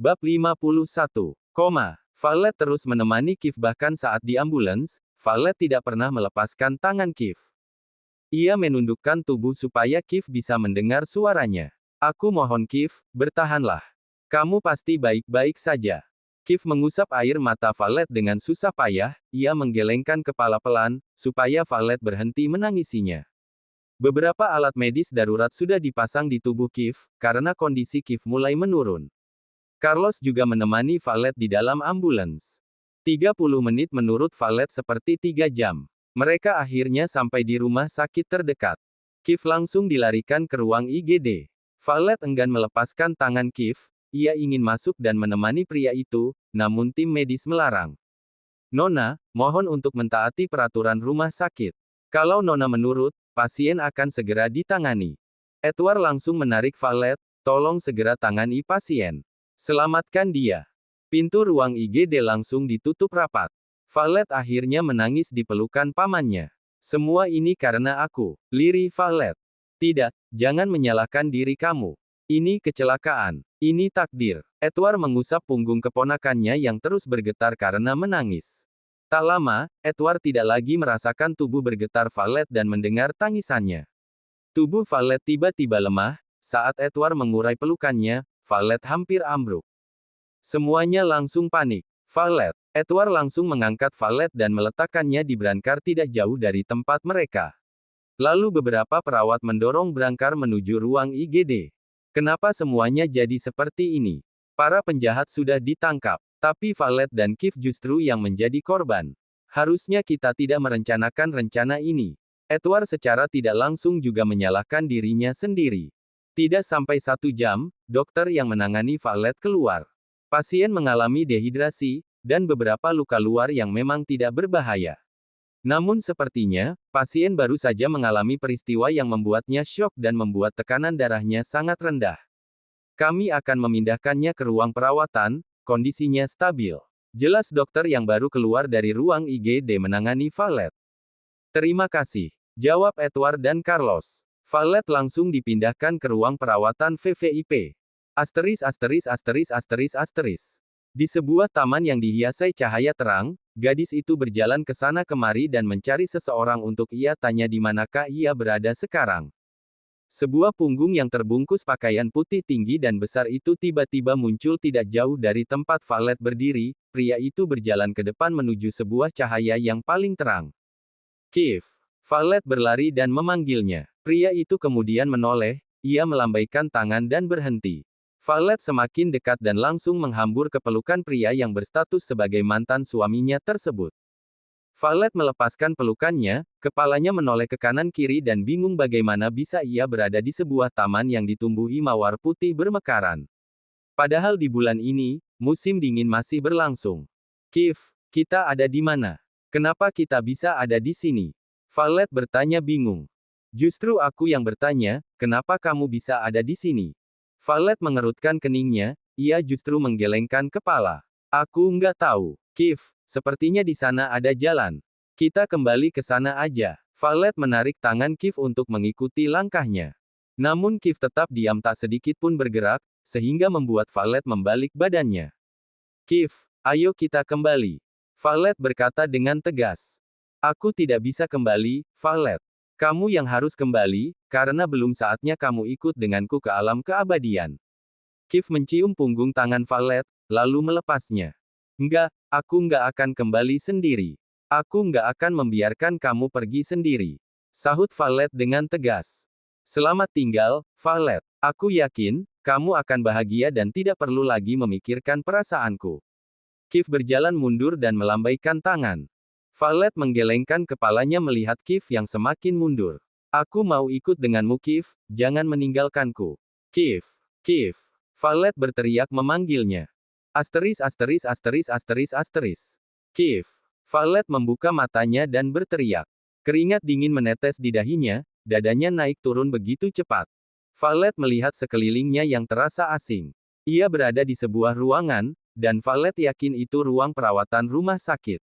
Bab 51. Violet terus menemani Kif bahkan saat di ambulans, Violet tidak pernah melepaskan tangan Kif. Ia menundukkan tubuh supaya Kif bisa mendengar suaranya. Aku mohon Kif, bertahanlah. Kamu pasti baik-baik saja. Kif mengusap air mata Violet dengan susah payah, ia menggelengkan kepala pelan, supaya Violet berhenti menangisinya. Beberapa alat medis darurat sudah dipasang di tubuh Kif, karena kondisi Kif mulai menurun. Carlos juga menemani Violet di dalam ambulans. 30 menit menurut Violet seperti 3 jam. Mereka akhirnya sampai di rumah sakit terdekat. Kif langsung dilarikan ke ruang IGD. Violet enggan melepaskan tangan Kif, ia ingin masuk dan menemani pria itu, namun tim medis melarang. Nona, mohon untuk mentaati peraturan rumah sakit. Kalau Nona menurut, pasien akan segera ditangani. Edward langsung menarik Violet, tolong segera tangani pasien. Selamatkan dia. Pintu ruang IGD langsung ditutup rapat. Violet akhirnya menangis di pelukan pamannya. Semua ini karena aku, lirih Violet. Tidak, jangan menyalahkan diri kamu. Ini kecelakaan. Ini takdir. Edward mengusap punggung keponakannya yang terus bergetar karena menangis. Tak lama, Edward tidak lagi merasakan tubuh bergetar Violet dan mendengar tangisannya. Tubuh Violet tiba-tiba lemah, saat Edward mengurai pelukannya, Violet hampir ambruk. Semuanya langsung panik. Violet. Edward langsung mengangkat Violet dan meletakkannya di brankar tidak jauh dari tempat mereka. Lalu beberapa perawat mendorong brankar menuju ruang IGD. Kenapa semuanya jadi seperti ini? Para penjahat sudah ditangkap, tapi Violet dan Kif justru yang menjadi korban. Harusnya kita tidak merencanakan rencana ini. Edward secara tidak langsung juga menyalahkan dirinya sendiri. Tidak sampai 1 jam, dokter yang menangani Violet keluar. Pasien mengalami dehidrasi, dan beberapa luka luar yang memang tidak berbahaya. Namun sepertinya, pasien baru saja mengalami peristiwa yang membuatnya syok dan membuat tekanan darahnya sangat rendah. Kami akan memindahkannya ke ruang perawatan, kondisinya stabil. Jelas dokter yang baru keluar dari ruang IGD menangani Violet. Terima kasih, jawab Edward dan Carlos. Violet langsung dipindahkan ke ruang perawatan VVIP. Di sebuah taman yang dihiasi cahaya terang, gadis itu berjalan ke sana kemari dan mencari seseorang untuk ia tanya di manakah ia berada sekarang. Sebuah punggung yang terbungkus pakaian putih tinggi dan besar itu tiba-tiba muncul tidak jauh dari tempat Violet berdiri, pria itu berjalan ke depan menuju sebuah cahaya yang paling terang. Kif. Violet berlari dan memanggilnya. Pria itu kemudian menoleh, ia melambaikan tangan dan berhenti. Violet semakin dekat dan langsung menghambur ke pelukan pria yang berstatus sebagai mantan suaminya tersebut. Violet melepaskan pelukannya, kepalanya menoleh ke kanan kiri dan bingung bagaimana bisa ia berada di sebuah taman yang ditumbuhi mawar putih bermekaran. Padahal di bulan ini, musim dingin masih berlangsung. Kif, kita ada di mana? Kenapa kita bisa ada di sini? Violet bertanya bingung. Justru aku yang bertanya, kenapa kamu bisa ada di sini? Violet mengerutkan keningnya, ia justru menggelengkan kepala. Aku nggak tahu. Kif, sepertinya di sana ada jalan. Kita kembali ke sana aja. Violet menarik tangan Kif untuk mengikuti langkahnya. Namun Kif tetap diam tak sedikit pun bergerak, sehingga membuat Violet membalik badannya. Kif, ayo kita kembali. Violet berkata dengan tegas. Aku tidak bisa kembali, Violet. Kamu yang harus kembali, karena belum saatnya kamu ikut denganku ke alam keabadian. Kif mencium punggung tangan Violet, lalu melepasnya. Enggak, aku nggak akan kembali sendiri. Aku nggak akan membiarkan kamu pergi sendiri. Sahut Violet dengan tegas. Selamat tinggal, Violet. Aku yakin, kamu akan bahagia dan tidak perlu lagi memikirkan perasaanku. Kif berjalan mundur dan melambaikan tangan. Violet menggelengkan kepalanya melihat Kif yang semakin mundur. Aku mau ikut denganmu Kif, jangan meninggalkanku. Kif. Kif. Violet berteriak memanggilnya. Kif. Violet membuka matanya dan berteriak. Keringat dingin menetes di dahinya, dadanya naik turun begitu cepat. Violet melihat sekelilingnya yang terasa asing. Ia berada di sebuah ruangan, dan Violet yakin itu ruang perawatan rumah sakit.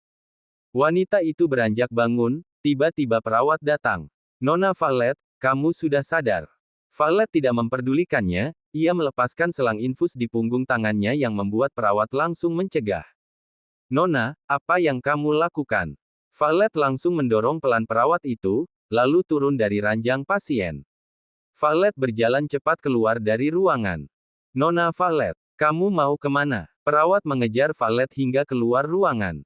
Wanita itu beranjak bangun, tiba-tiba perawat datang. Nona Violet, kamu sudah sadar. Violet tidak memperdulikannya, ia melepaskan selang infus di punggung tangannya yang membuat perawat langsung mencegah. Nona, apa yang kamu lakukan? Violet langsung mendorong pelan perawat itu, lalu turun dari ranjang pasien. Violet berjalan cepat keluar dari ruangan. Nona Violet, kamu mau kemana? Perawat mengejar Violet hingga keluar ruangan.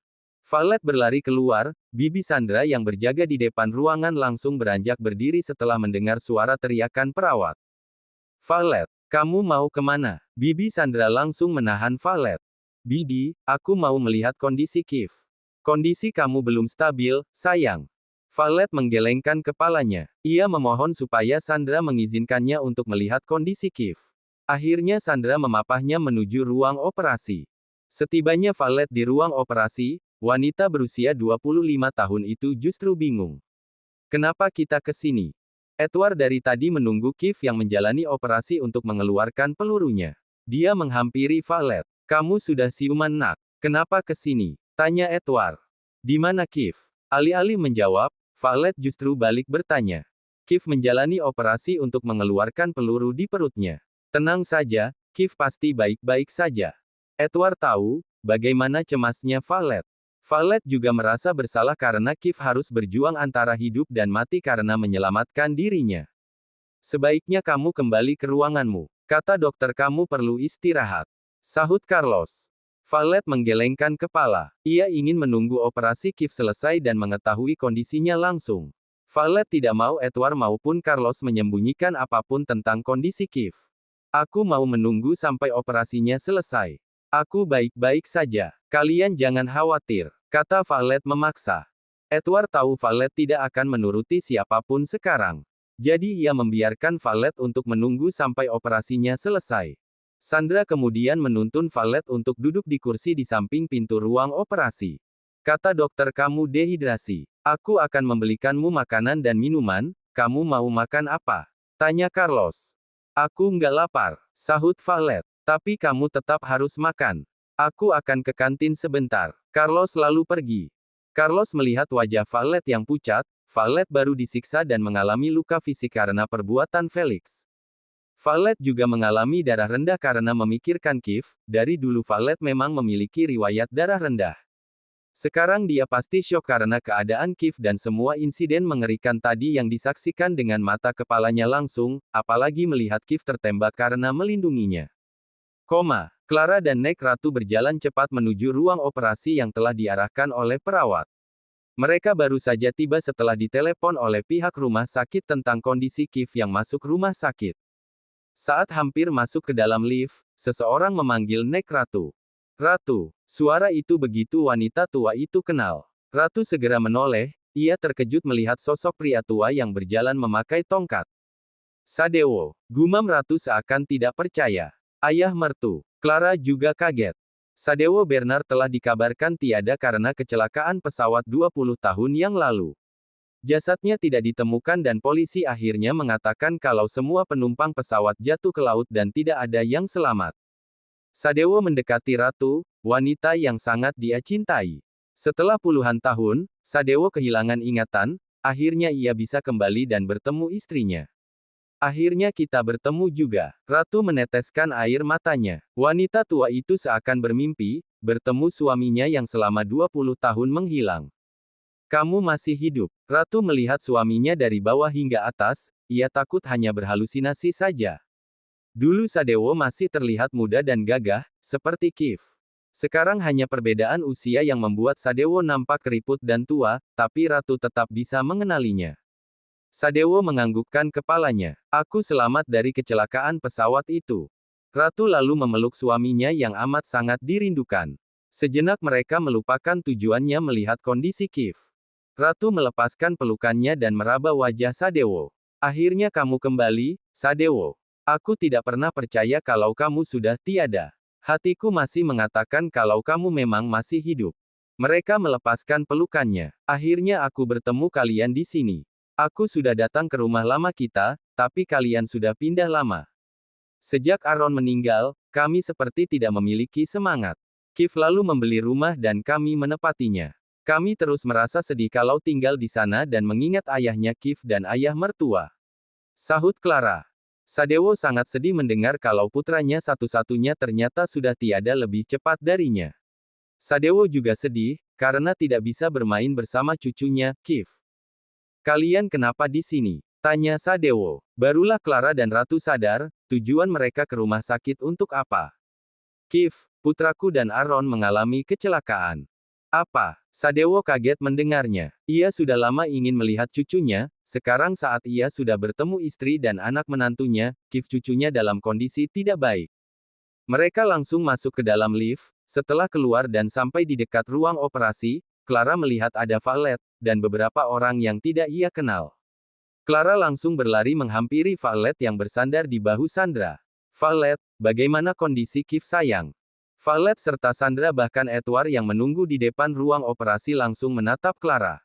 Violet berlari keluar, Bibi Sandra yang berjaga di depan ruangan langsung beranjak berdiri setelah mendengar suara teriakan perawat. Violet, kamu mau kemana? Bibi Sandra langsung menahan Violet. Bibi, aku mau melihat kondisi Kiev. Kondisi kamu belum stabil, sayang. Violet menggelengkan kepalanya. Ia memohon supaya Sandra mengizinkannya untuk melihat kondisi Kiev. Akhirnya Sandra memapahnya menuju ruang operasi. Setibanya Violet di ruang operasi, wanita berusia 25 tahun itu justru bingung. Kenapa kita ke sini? Edward dari tadi menunggu Kiev yang menjalani operasi untuk mengeluarkan pelurunya. Dia menghampiri Violet. Kamu sudah siuman nak. Kenapa ke sini? Tanya Edward. Di mana Kiev? Alih-alih menjawab, Violet justru balik bertanya. Kiev menjalani operasi untuk mengeluarkan peluru di perutnya. Tenang saja, Kiev pasti baik-baik saja. Edward tahu bagaimana cemasnya Violet. Violet juga merasa bersalah karena Kiev harus berjuang antara hidup dan mati karena menyelamatkan dirinya. Sebaiknya kamu kembali ke ruanganmu. Kata dokter kamu perlu istirahat. Sahut Carlos. Violet menggelengkan kepala. Ia ingin menunggu operasi Kiev selesai dan mengetahui kondisinya langsung. Violet tidak mau Edward maupun Carlos menyembunyikan apapun tentang kondisi Kiev. Aku mau menunggu sampai operasinya selesai. Aku baik-baik saja. Kalian jangan khawatir, kata Violet memaksa. Edward tahu Violet tidak akan menuruti siapapun sekarang. Jadi ia membiarkan Violet untuk menunggu sampai operasinya selesai. Sandra kemudian menuntun Violet untuk duduk di kursi di samping pintu ruang operasi. Kata dokter kamu dehidrasi. Aku akan membelikanmu makanan dan minuman, kamu mau makan apa? Tanya Carlos. Aku nggak lapar, sahut Violet. Tapi kamu tetap harus makan. Aku akan ke kantin sebentar. Carlos lalu pergi. Carlos melihat wajah Violet yang pucat. Violet baru disiksa dan mengalami luka fisik karena perbuatan Felix. Violet juga mengalami darah rendah karena memikirkan Kiev. Dari dulu Violet memang memiliki riwayat darah rendah. Sekarang dia pasti syok karena keadaan Kiev dan semua insiden mengerikan tadi yang disaksikan dengan mata kepalanya langsung, apalagi melihat Kiev tertembak karena melindunginya. Clara dan Nek Ratu berjalan cepat menuju ruang operasi yang telah diarahkan oleh perawat. Mereka baru saja tiba setelah ditelepon oleh pihak rumah sakit tentang kondisi Kiev yang masuk rumah sakit. Saat hampir masuk ke dalam lift, seseorang memanggil Nek Ratu. Ratu, suara itu begitu wanita tua itu kenal. Ratu segera menoleh, ia terkejut melihat sosok pria tua yang berjalan memakai tongkat. Sadewo, gumam Ratu seakan tidak percaya. Ayah mertu, Clara juga kaget. Sadewo Bernard telah dikabarkan tiada karena kecelakaan pesawat 20 tahun yang lalu. Jasadnya tidak ditemukan dan polisi akhirnya mengatakan kalau semua penumpang pesawat jatuh ke laut dan tidak ada yang selamat. Sadewo mendekati Ratu, wanita yang sangat dia cintai. Setelah puluhan tahun, Sadewo kehilangan ingatan, akhirnya ia bisa kembali dan bertemu istrinya. Akhirnya kita bertemu juga. Ratu meneteskan air matanya. Wanita tua itu seakan bermimpi, bertemu suaminya yang selama 20 tahun menghilang. Kamu masih hidup. Ratu melihat suaminya dari bawah hingga atas, ia takut hanya berhalusinasi saja. Dulu Sadewo masih terlihat muda dan gagah, seperti Kiev. Sekarang hanya perbedaan usia yang membuat Sadewo nampak keriput dan tua, tapi Ratu tetap bisa mengenalinya. Sadewo menganggukkan kepalanya. Aku selamat dari kecelakaan pesawat itu. Ratu lalu memeluk suaminya yang amat sangat dirindukan. Sejenak mereka melupakan tujuannya melihat kondisi Kiev. Ratu melepaskan pelukannya dan meraba wajah Sadewo. Akhirnya kamu kembali, Sadewo. Aku tidak pernah percaya kalau kamu sudah tiada. Hatiku masih mengatakan kalau kamu memang masih hidup. Mereka melepaskan pelukannya. Akhirnya aku bertemu kalian di sini. Aku sudah datang ke rumah lama kita, tapi kalian sudah pindah lama. Sejak Aaron meninggal, kami seperti tidak memiliki semangat. Kiev lalu membeli rumah dan kami menepatinya. Kami terus merasa sedih kalau tinggal di sana dan mengingat ayahnya Kiev dan ayah mertua. Sahut Clara. Sadewo sangat sedih mendengar kalau putranya satu-satunya ternyata sudah tiada lebih cepat darinya. Sadewo juga sedih, karena tidak bisa bermain bersama cucunya, Kiev. Kalian kenapa di sini? Tanya Sadewo. Barulah Clara dan Ratu sadar, tujuan mereka ke rumah sakit untuk apa. Kiev, putraku dan Aaron mengalami kecelakaan. Apa? Sadewo kaget mendengarnya. Ia sudah lama ingin melihat cucunya, sekarang saat ia sudah bertemu istri dan anak menantunya, Kiev cucunya dalam kondisi tidak baik. Mereka langsung masuk ke dalam lift, setelah keluar dan sampai di dekat ruang operasi, Clara melihat ada Violet, dan beberapa orang yang tidak ia kenal. Clara langsung berlari menghampiri Violet yang bersandar di bahu Sandra. Violet, bagaimana kondisi Kiev sayang? Violet serta Sandra bahkan Edward yang menunggu di depan ruang operasi langsung menatap Clara.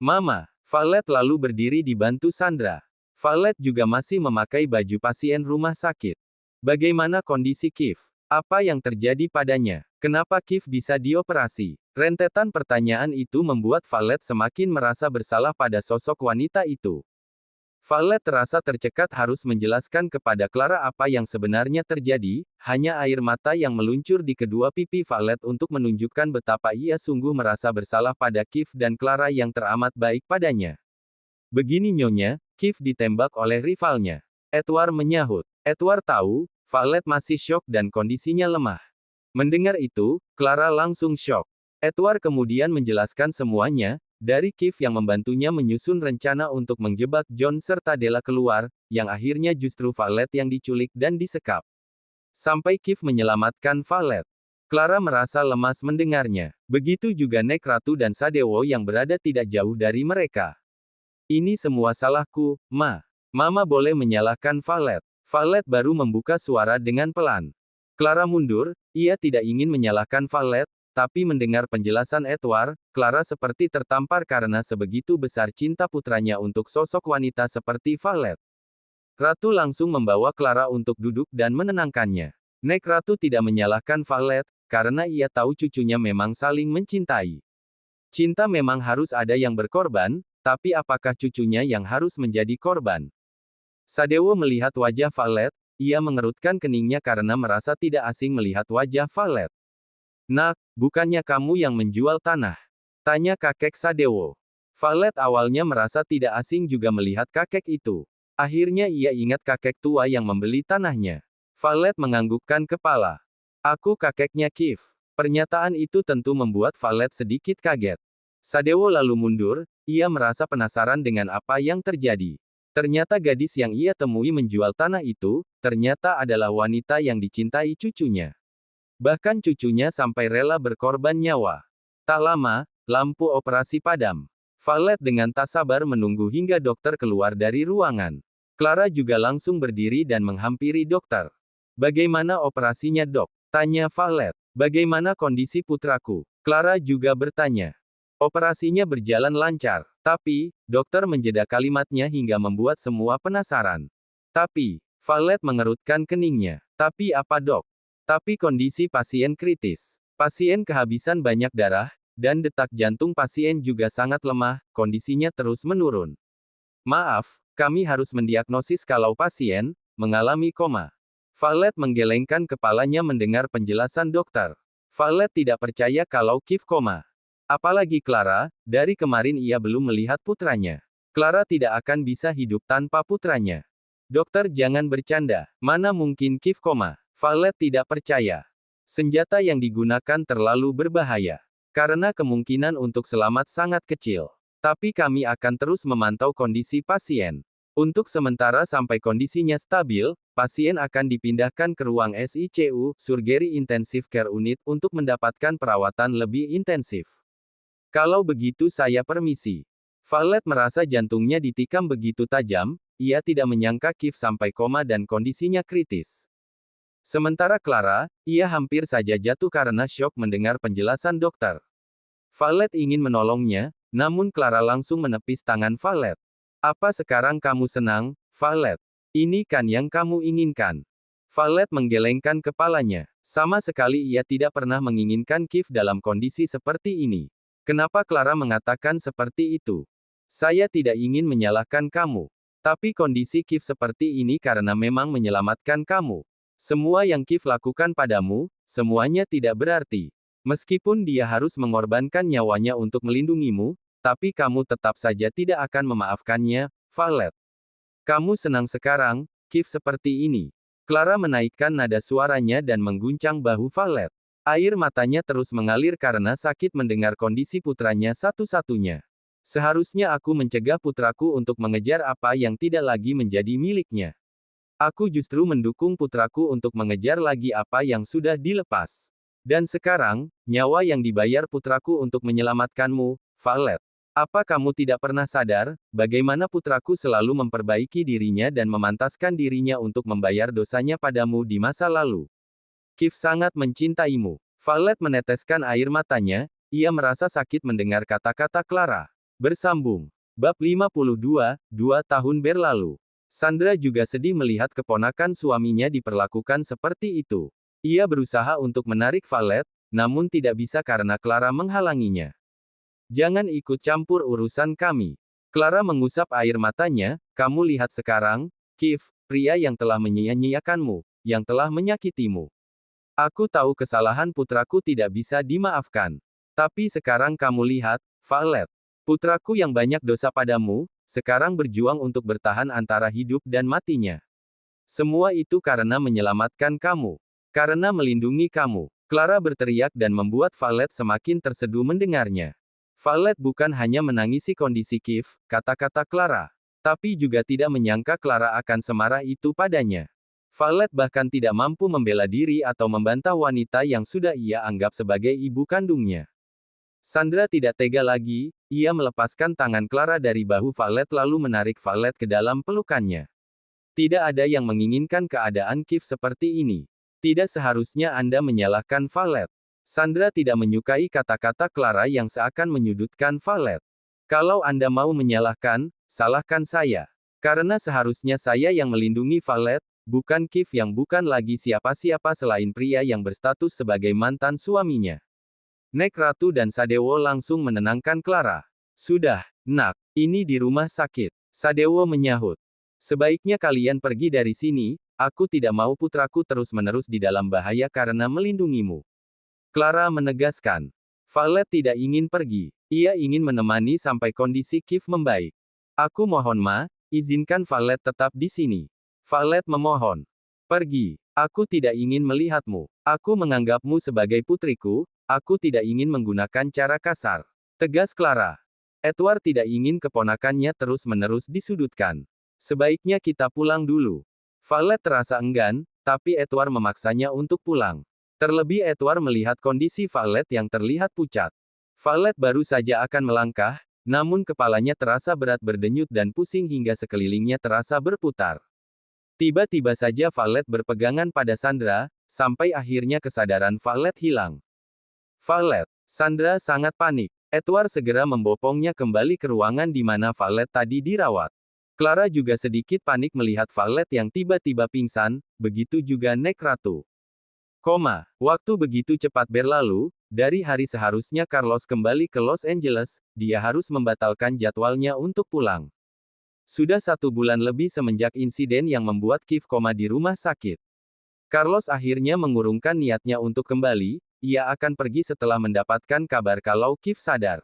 Mama, Violet lalu berdiri dibantu Sandra. Violet juga masih memakai baju pasien rumah sakit. Bagaimana kondisi Kiev? Apa yang terjadi padanya? Kenapa Kiev bisa dioperasi? Rentetan pertanyaan itu membuat Violet semakin merasa bersalah pada sosok wanita itu. Violet terasa tercekat harus menjelaskan kepada Clara apa yang sebenarnya terjadi, hanya air mata yang meluncur di kedua pipi Violet untuk menunjukkan betapa ia sungguh merasa bersalah pada Kiev dan Clara yang teramat baik padanya. Begini nyonya, Kiev ditembak oleh rivalnya. Edward menyahut. Edward tahu, Violet masih syok dan kondisinya lemah. Mendengar itu, Clara langsung syok. Edward kemudian menjelaskan semuanya, dari Kiev yang membantunya menyusun rencana untuk menjebak John serta Della keluar, yang akhirnya justru Violet yang diculik dan disekap. Sampai Kiev menyelamatkan Violet. Clara merasa lemas mendengarnya. Begitu juga Nek Ratu dan Sadewo yang berada tidak jauh dari mereka. Ini semua salahku, Ma. Mama boleh menyalahkan Violet. Violet baru membuka suara dengan pelan. Clara mundur, ia tidak ingin menyalahkan Violet, tapi mendengar penjelasan Edward, Clara seperti tertampar karena sebegitu besar cinta putranya untuk sosok wanita seperti Violet. Ratu langsung membawa Clara untuk duduk dan menenangkannya. Nek Ratu tidak menyalahkan Violet, karena ia tahu cucunya memang saling mencintai. Cinta memang harus ada yang berkorban, tapi apakah cucunya yang harus menjadi korban? Sadewo melihat wajah Violet, ia mengerutkan keningnya karena merasa tidak asing melihat wajah Violet. Nak, bukannya kamu yang menjual tanah? Tanya kakek Sadewo. Violet awalnya merasa tidak asing juga melihat kakek itu. Akhirnya ia ingat kakek tua yang membeli tanahnya. Violet menganggukkan kepala. Aku kakeknya Kiev. Pernyataan itu tentu membuat Violet sedikit kaget. Sadewo lalu mundur, ia merasa penasaran dengan apa yang terjadi. Ternyata gadis yang ia temui menjual tanah itu, ternyata adalah wanita yang dicintai cucunya. Bahkan cucunya sampai rela berkorban nyawa. Tak lama, lampu operasi padam. Violet dengan tak sabar menunggu hingga dokter keluar dari ruangan. Clara juga langsung berdiri dan menghampiri dokter. Bagaimana operasinya dok? Tanya Violet. Bagaimana kondisi putraku? Clara juga bertanya. Operasinya berjalan lancar. Tapi, dokter menjeda kalimatnya hingga membuat semua penasaran. Tapi, Violet mengerutkan keningnya. Tapi apa dok? Tapi kondisi pasien kritis. Pasien kehabisan banyak darah, dan detak jantung pasien juga sangat lemah, kondisinya terus menurun. Maaf, kami harus mendiagnosis kalau pasien mengalami koma. Violet menggelengkan kepalanya mendengar penjelasan dokter. Violet tidak percaya kalau Kiev koma. Apalagi Clara, dari kemarin ia belum melihat putranya. Clara tidak akan bisa hidup tanpa putranya. Dokter jangan bercanda, mana mungkin Kiev koma? Violet tidak percaya. Senjata yang digunakan terlalu berbahaya. Karena kemungkinan untuk selamat sangat kecil. Tapi kami akan terus memantau kondisi pasien. Untuk sementara sampai kondisinya stabil, pasien akan dipindahkan ke ruang SICU, Surgery Intensive Care Unit, untuk mendapatkan perawatan lebih intensif. Kalau begitu saya permisi. Violet merasa jantungnya ditikam begitu tajam, ia tidak menyangka Kiev sampai koma dan kondisinya kritis. Sementara Clara, ia hampir saja jatuh karena syok mendengar penjelasan dokter. Violet ingin menolongnya, namun Clara langsung menepis tangan Violet. Apa sekarang kamu senang, Violet? Ini kan yang kamu inginkan. Violet menggelengkan kepalanya. Sama sekali ia tidak pernah menginginkan Kiev dalam kondisi seperti ini. Kenapa Clara mengatakan seperti itu? Saya tidak ingin menyalahkan kamu. Tapi kondisi Kiev seperti ini karena memang menyelamatkan kamu. Semua yang Kiev lakukan padamu, semuanya tidak berarti. Meskipun dia harus mengorbankan nyawanya untuk melindungimu, tapi kamu tetap saja tidak akan memaafkannya, Violet. Kamu senang sekarang, Kiev seperti ini. Clara menaikkan nada suaranya dan mengguncang bahu Violet. Air matanya terus mengalir karena sakit mendengar kondisi putranya satu-satunya. Seharusnya aku mencegah putraku untuk mengejar apa yang tidak lagi menjadi miliknya. Aku justru mendukung putraku untuk mengejar lagi apa yang sudah dilepas. Dan sekarang, nyawa yang dibayar putraku untuk menyelamatkanmu, Violet. Apa kamu tidak pernah sadar, bagaimana putraku selalu memperbaiki dirinya dan memantaskan dirinya untuk membayar dosanya padamu di masa lalu? Kiev sangat mencintaimu. Violet meneteskan air matanya, ia merasa sakit mendengar kata-kata Clara. Bersambung. Bab 52, 2 tahun berlalu. Sandra juga sedih melihat keponakan suaminya diperlakukan seperti itu. Ia berusaha untuk menarik Violet, namun tidak bisa karena Clara menghalanginya. Jangan ikut campur urusan kami. Clara mengusap air matanya, kamu lihat sekarang, Kiev, pria yang telah menyia-nyiakanmu, yang telah menyakitimu. Aku tahu kesalahan putraku tidak bisa dimaafkan. Tapi sekarang kamu lihat, Violet. Putraku yang banyak dosa padamu, sekarang berjuang untuk bertahan antara hidup dan matinya. Semua itu karena menyelamatkan kamu. Karena melindungi kamu. Clara berteriak dan membuat Violet semakin terseduh mendengarnya. Violet bukan hanya menangisi kondisi Kiev, kata-kata Clara. Tapi juga tidak menyangka Clara akan semarah itu padanya. Violet bahkan tidak mampu membela diri atau membantah wanita yang sudah ia anggap sebagai ibu kandungnya. Sandra tidak tega lagi, ia melepaskan tangan Clara dari bahu Violet lalu menarik Violet ke dalam pelukannya. Tidak ada yang menginginkan keadaan Kiev seperti ini. Tidak seharusnya Anda menyalahkan Violet. Sandra tidak menyukai kata-kata Clara yang seakan menyudutkan Violet. Kalau Anda mau menyalahkan, salahkan saya. Karena seharusnya saya yang melindungi Violet, bukan Kiev yang bukan lagi siapa-siapa selain pria yang berstatus sebagai mantan suaminya. Nek Ratu dan Sadewo langsung menenangkan Clara. Sudah, nak, ini di rumah sakit. Sadewo menyahut. Sebaiknya kalian pergi dari sini, aku tidak mau putraku terus-menerus di dalam bahaya karena melindungimu. Clara menegaskan. Violet tidak ingin pergi. Ia ingin menemani sampai kondisi Kiev membaik. Aku mohon Ma, izinkan Violet tetap di sini. Violet memohon. Pergi. Aku tidak ingin melihatmu. Aku menganggapmu sebagai putriku, aku tidak ingin menggunakan cara kasar. Tegas Clara. Edward tidak ingin keponakannya terus-menerus disudutkan. Sebaiknya kita pulang dulu. Violet terasa enggan, tapi Edward memaksanya untuk pulang. Terlebih Edward melihat kondisi Violet yang terlihat pucat. Violet baru saja akan melangkah, namun kepalanya terasa berat berdenyut dan pusing hingga sekelilingnya terasa berputar. Tiba-tiba saja Violet berpegangan pada Sandra, sampai akhirnya kesadaran Violet hilang. Violet. Sandra sangat panik. Edward segera membopongnya kembali ke ruangan di mana Violet tadi dirawat. Clara juga sedikit panik melihat Violet yang tiba-tiba pingsan, begitu juga Nek Ratu. Waktu begitu cepat berlalu, dari hari seharusnya Carlos kembali ke Los Angeles, dia harus membatalkan jadwalnya untuk pulang. Sudah 1 bulan lebih semenjak insiden yang membuat Kiev koma di rumah sakit. Carlos akhirnya mengurungkan niatnya untuk kembali, ia akan pergi setelah mendapatkan kabar kalau Kiev sadar.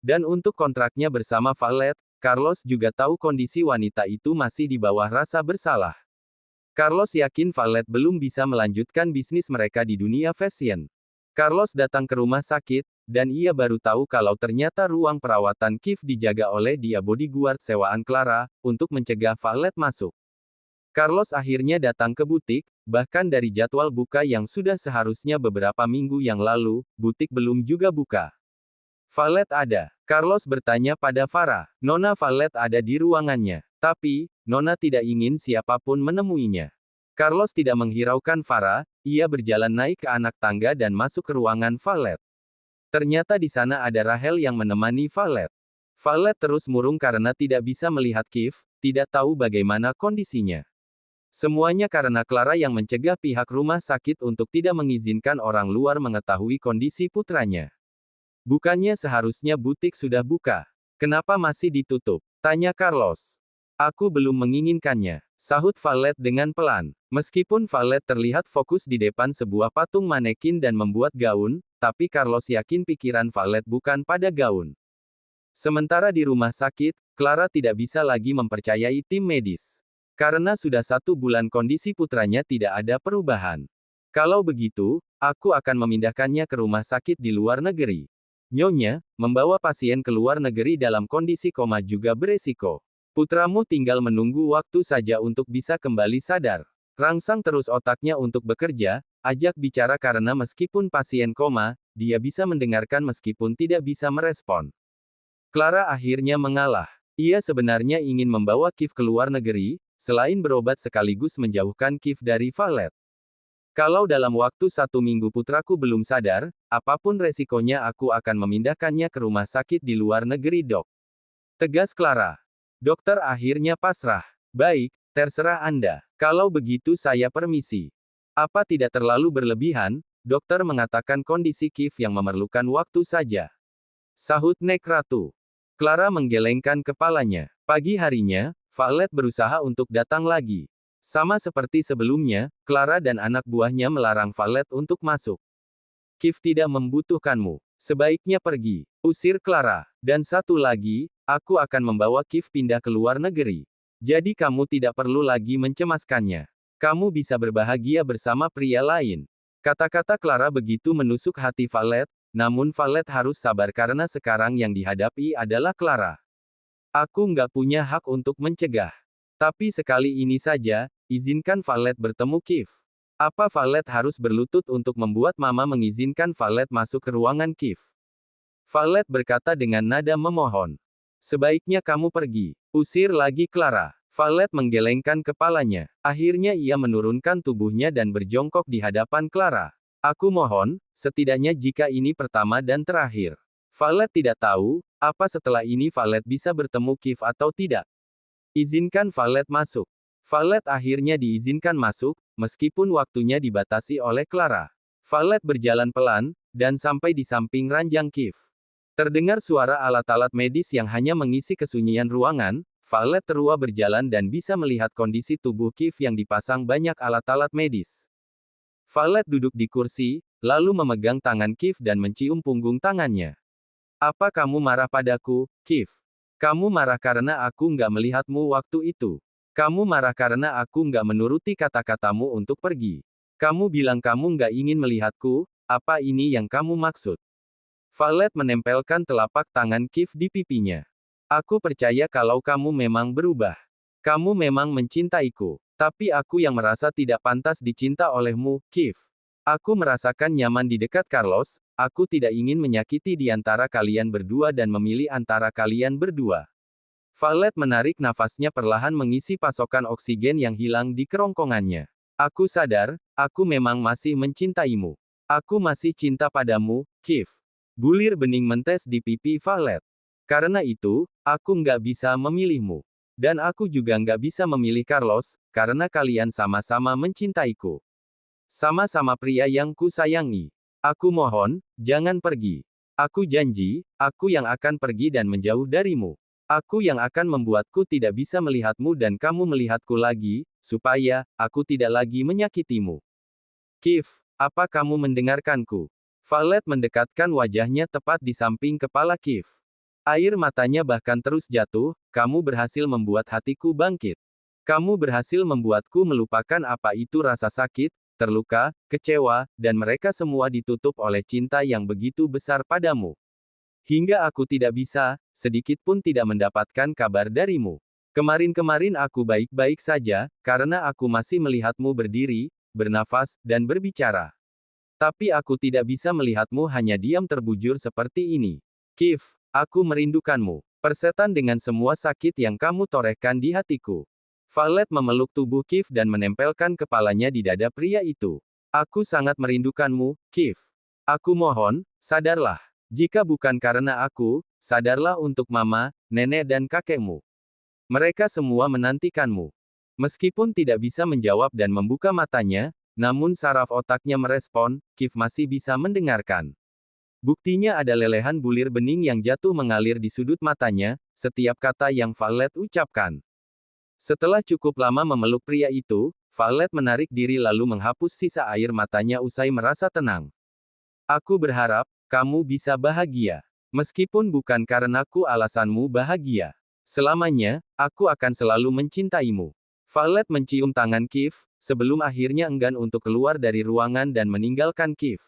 Dan untuk kontraknya bersama Violet, Carlos juga tahu kondisi wanita itu masih di bawah rasa bersalah. Carlos yakin Violet belum bisa melanjutkan bisnis mereka di dunia fashion. Carlos datang ke rumah sakit, dan ia baru tahu kalau ternyata ruang perawatan Kiev dijaga oleh dia bodyguard sewaan Clara, untuk mencegah Violet masuk. Carlos akhirnya datang ke butik, bahkan dari jadwal buka yang sudah seharusnya beberapa minggu yang lalu, butik belum juga buka. Violet ada. Carlos bertanya pada Farah. Nona Violet ada di ruangannya. Tapi, Nona tidak ingin siapapun menemuinya. Carlos tidak menghiraukan Farah, ia berjalan naik ke anak tangga dan masuk ke ruangan Violet. Ternyata di sana ada Rachel yang menemani Violet. Violet terus murung karena tidak bisa melihat Kiev, tidak tahu bagaimana kondisinya. Semuanya karena Clara yang mencegah pihak rumah sakit untuk tidak mengizinkan orang luar mengetahui kondisi putranya. Bukannya seharusnya butik sudah buka. Kenapa masih ditutup? Tanya Carlos. Aku belum menginginkannya, sahut Violet dengan pelan. Meskipun Violet terlihat fokus di depan sebuah patung manekin dan membuat gaun, tapi Carlos yakin pikiran Violet bukan pada gaun. Sementara di rumah sakit, Clara tidak bisa lagi mempercayai tim medis. Karena sudah 1 bulan kondisi putranya tidak ada perubahan. Kalau begitu, aku akan memindahkannya ke rumah sakit di luar negeri. Nyonya, membawa pasien ke luar negeri dalam kondisi koma juga beresiko. Putramu tinggal menunggu waktu saja untuk bisa kembali sadar. Rangsang terus otaknya untuk bekerja, ajak bicara karena meskipun pasien koma, dia bisa mendengarkan meskipun tidak bisa merespon. Clara akhirnya mengalah. Ia sebenarnya ingin membawa Kiev ke luar negeri, selain berobat sekaligus menjauhkan Kiev dari Violet. Kalau dalam waktu 1 minggu putraku belum sadar, apapun resikonya aku akan memindahkannya ke rumah sakit di luar negeri, Dok. Tegas Clara. Dokter akhirnya pasrah. Baik, terserah Anda. Kalau begitu saya permisi. Apa tidak terlalu berlebihan, dokter mengatakan kondisi Kiev yang memerlukan waktu saja. Sahut Nek Ratu. Clara menggelengkan kepalanya. Pagi harinya, Violet berusaha untuk datang lagi. Sama seperti sebelumnya, Clara dan anak buahnya melarang Violet untuk masuk. Kiev tidak membutuhkanmu. Sebaiknya pergi. Usir Clara. Dan satu lagi, aku akan membawa Kiev pindah ke luar negeri. Jadi kamu tidak perlu lagi mencemaskannya. Kamu bisa berbahagia bersama pria lain. Kata-kata Clara begitu menusuk hati Violet, namun Violet harus sabar karena sekarang yang dihadapi adalah Clara. Aku nggak punya hak untuk mencegah. Tapi sekali ini saja, izinkan Violet bertemu Kiev. Apa Violet harus berlutut untuk membuat Mama mengizinkan Violet masuk ke ruangan Kiev? Violet berkata dengan nada memohon. Sebaiknya kamu pergi. Usir lagi Clara. Violet menggelengkan kepalanya. Akhirnya ia menurunkan tubuhnya dan berjongkok di hadapan Clara. Aku mohon, setidaknya jika ini pertama dan terakhir. Violet tidak tahu, apa setelah ini Violet bisa bertemu Kiev atau tidak. Izinkan Violet masuk. Violet akhirnya diizinkan masuk, meskipun waktunya dibatasi oleh Clara. Violet berjalan pelan, dan sampai di samping ranjang Kiev. Terdengar suara alat-alat medis yang hanya mengisi kesunyian ruangan. Violet terua berjalan dan bisa melihat kondisi tubuh Kiev yang dipasang banyak alat-alat medis. Violet duduk di kursi, lalu memegang tangan Kiev dan mencium punggung tangannya. Apa kamu marah padaku, Kiev? Kamu marah karena aku nggak melihatmu waktu itu. Kamu marah karena aku nggak menuruti kata-katamu untuk pergi. Kamu bilang kamu nggak ingin melihatku, apa ini yang kamu maksud? Violet menempelkan telapak tangan Kiev di pipinya. Aku percaya kalau kamu memang berubah. Kamu memang mencintaiku. Tapi aku yang merasa tidak pantas dicinta olehmu, Kiev. Aku merasakan nyaman di dekat Carlos, aku tidak ingin menyakiti di antara kalian berdua dan memilih antara kalian berdua. Violet menarik nafasnya perlahan mengisi pasokan oksigen yang hilang di kerongkongannya. Aku sadar, aku memang masih mencintaimu. Aku masih cinta padamu, Kiev. Bulir bening mentes di pipi Violet. Karena itu, aku nggak bisa memilihmu. Dan aku juga nggak bisa memilih Carlos, karena kalian sama-sama mencintaiku. Sama-sama pria yang ku sayangi. Aku mohon, jangan pergi. Aku janji, aku yang akan pergi dan menjauh darimu. Aku yang akan membuatku tidak bisa melihatmu dan kamu melihatku lagi, supaya aku tidak lagi menyakitimu. Kiev, apa kamu mendengarkanku? Violet mendekatkan wajahnya tepat di samping kepala Kiev. Air matanya bahkan terus jatuh, kamu berhasil membuat hatiku bangkit. Kamu berhasil membuatku melupakan apa itu rasa sakit, terluka, kecewa, dan mereka semua ditutup oleh cinta yang begitu besar padamu. Hingga aku tidak bisa, sedikit pun tidak mendapatkan kabar darimu. Kemarin-kemarin aku baik-baik saja, karena aku masih melihatmu berdiri, bernafas, dan berbicara. Tapi aku tidak bisa melihatmu hanya diam terbujur seperti ini. Kiev, aku merindukanmu. Persetan dengan semua sakit yang kamu torehkan di hatiku. Violet memeluk tubuh Kiev dan menempelkan kepalanya di dada pria itu. Aku sangat merindukanmu, Kiev. Aku mohon, sadarlah. Jika bukan karena aku, sadarlah untuk mama, nenek dan kakekmu. Mereka semua menantikanmu. Meskipun tidak bisa menjawab dan membuka matanya, namun saraf otaknya merespon, Kiev masih bisa mendengarkan. Buktinya ada lelehan bulir bening yang jatuh mengalir di sudut matanya, setiap kata yang Violet ucapkan. Setelah cukup lama memeluk pria itu, Violet menarik diri lalu menghapus sisa air matanya usai merasa tenang. Aku berharap, kamu bisa bahagia. Meskipun bukan karenaku alasanmu bahagia. Selamanya, aku akan selalu mencintaimu. Violet mencium tangan Kif, sebelum akhirnya enggan untuk keluar dari ruangan dan meninggalkan Kif.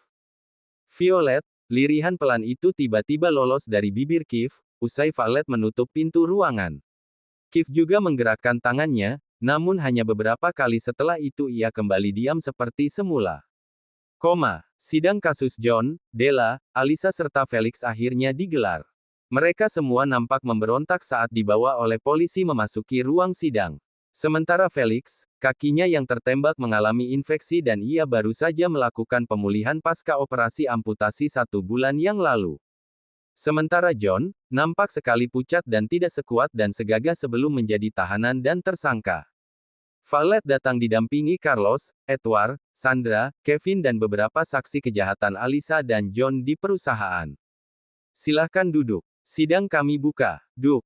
Violet, lirihan pelan itu tiba-tiba lolos dari bibir Kif, usai Violet menutup pintu ruangan. Kif juga menggerakkan tangannya, namun hanya beberapa kali setelah itu ia kembali diam seperti semula. Sidang kasus John, Della, Alisa serta Felix akhirnya digelar. Mereka semua nampak memberontak saat dibawa oleh polisi memasuki ruang sidang. Sementara Felix, kakinya yang tertembak mengalami infeksi dan ia baru saja melakukan pemulihan pasca operasi amputasi 1 bulan yang lalu. Sementara John, nampak sekali pucat dan tidak sekuat dan segagah sebelum menjadi tahanan dan tersangka. Violet datang didampingi Carlos, Edward, Sandra, Kevin dan beberapa saksi kejahatan Alisa dan John di perusahaan. Silahkan duduk. Sidang kami buka. Duk.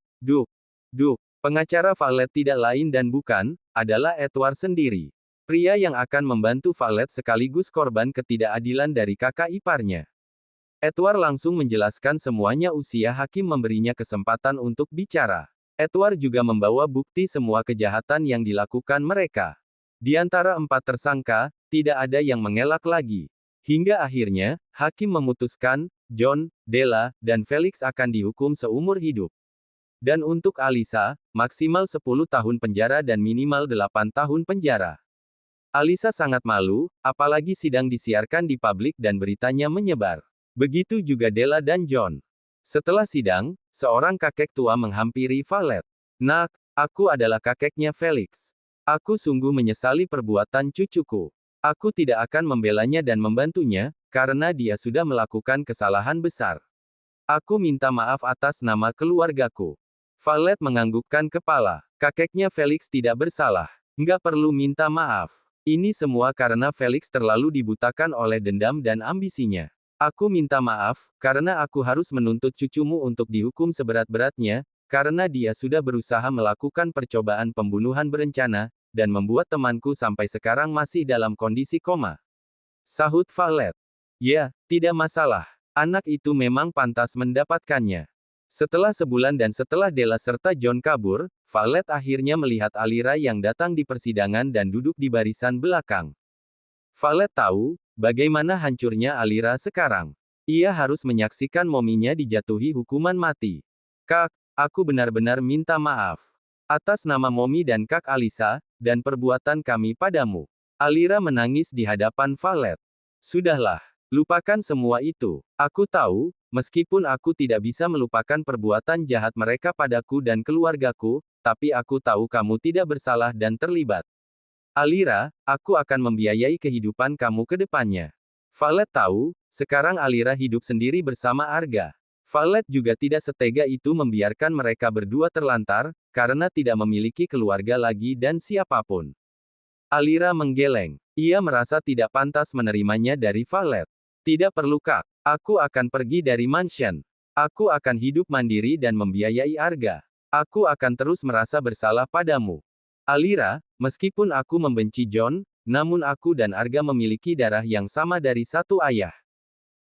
Pengacara Violet tidak lain dan bukan, adalah Edward sendiri. Pria yang akan membantu Violet sekaligus korban ketidakadilan dari kakak iparnya. Edward langsung menjelaskan semuanya usia hakim memberinya kesempatan untuk bicara. Edward juga membawa bukti semua kejahatan yang dilakukan mereka. Di antara 4 tersangka, tidak ada yang mengelak lagi. Hingga akhirnya, hakim memutuskan, John, Della, dan Felix akan dihukum seumur hidup. Dan untuk Alisa, maksimal 10 tahun penjara dan minimal 8 tahun penjara. Alisa sangat malu, apalagi sidang disiarkan di publik dan beritanya menyebar. Begitu juga Della dan John. Setelah sidang, seorang kakek tua menghampiri Violet. Nak, aku adalah kakeknya Felix. Aku sungguh menyesali perbuatan cucuku. Aku tidak akan membelanya dan membantunya, karena dia sudah melakukan kesalahan besar. Aku minta maaf atas nama keluargaku. Violet menganggukkan kepala. Kakeknya Felix tidak bersalah. Nggak perlu minta maaf. Ini semua karena Felix terlalu dibutakan oleh dendam dan ambisinya. Aku minta maaf, karena aku harus menuntut cucumu untuk dihukum seberat-beratnya, karena dia sudah berusaha melakukan percobaan pembunuhan berencana, dan membuat temanku sampai sekarang masih dalam kondisi koma. Sahut Violet. Ya, tidak masalah. Anak itu memang pantas mendapatkannya. Setelah sebulan dan setelah Della serta John kabur, Violet akhirnya melihat Alira yang datang di persidangan dan duduk di barisan belakang. Violet tahu, bagaimana hancurnya Alira sekarang. Ia harus menyaksikan mominya dijatuhi hukuman mati. Kak, aku benar-benar minta maaf. Atas nama Momi dan Kak Alisa, dan perbuatan kami padamu. Alira menangis di hadapan Violet. Sudahlah, lupakan semua itu. Aku tahu, meskipun aku tidak bisa melupakan perbuatan jahat mereka padaku dan keluargaku, tapi aku tahu kamu tidak bersalah dan terlibat. Alira, aku akan membiayai kehidupan kamu ke depannya. Violet tahu, sekarang Alira hidup sendiri bersama Arga. Violet juga tidak setega itu membiarkan mereka berdua terlantar, karena tidak memiliki keluarga lagi dan siapapun. Alira menggeleng. Ia merasa tidak pantas menerimanya dari Violet. Tidak perlu Kak. Aku akan pergi dari mansion. Aku akan hidup mandiri dan membiayai Arga. Aku akan terus merasa bersalah padamu. Alira, meskipun aku membenci John, namun aku dan Arga memiliki darah yang sama dari satu ayah.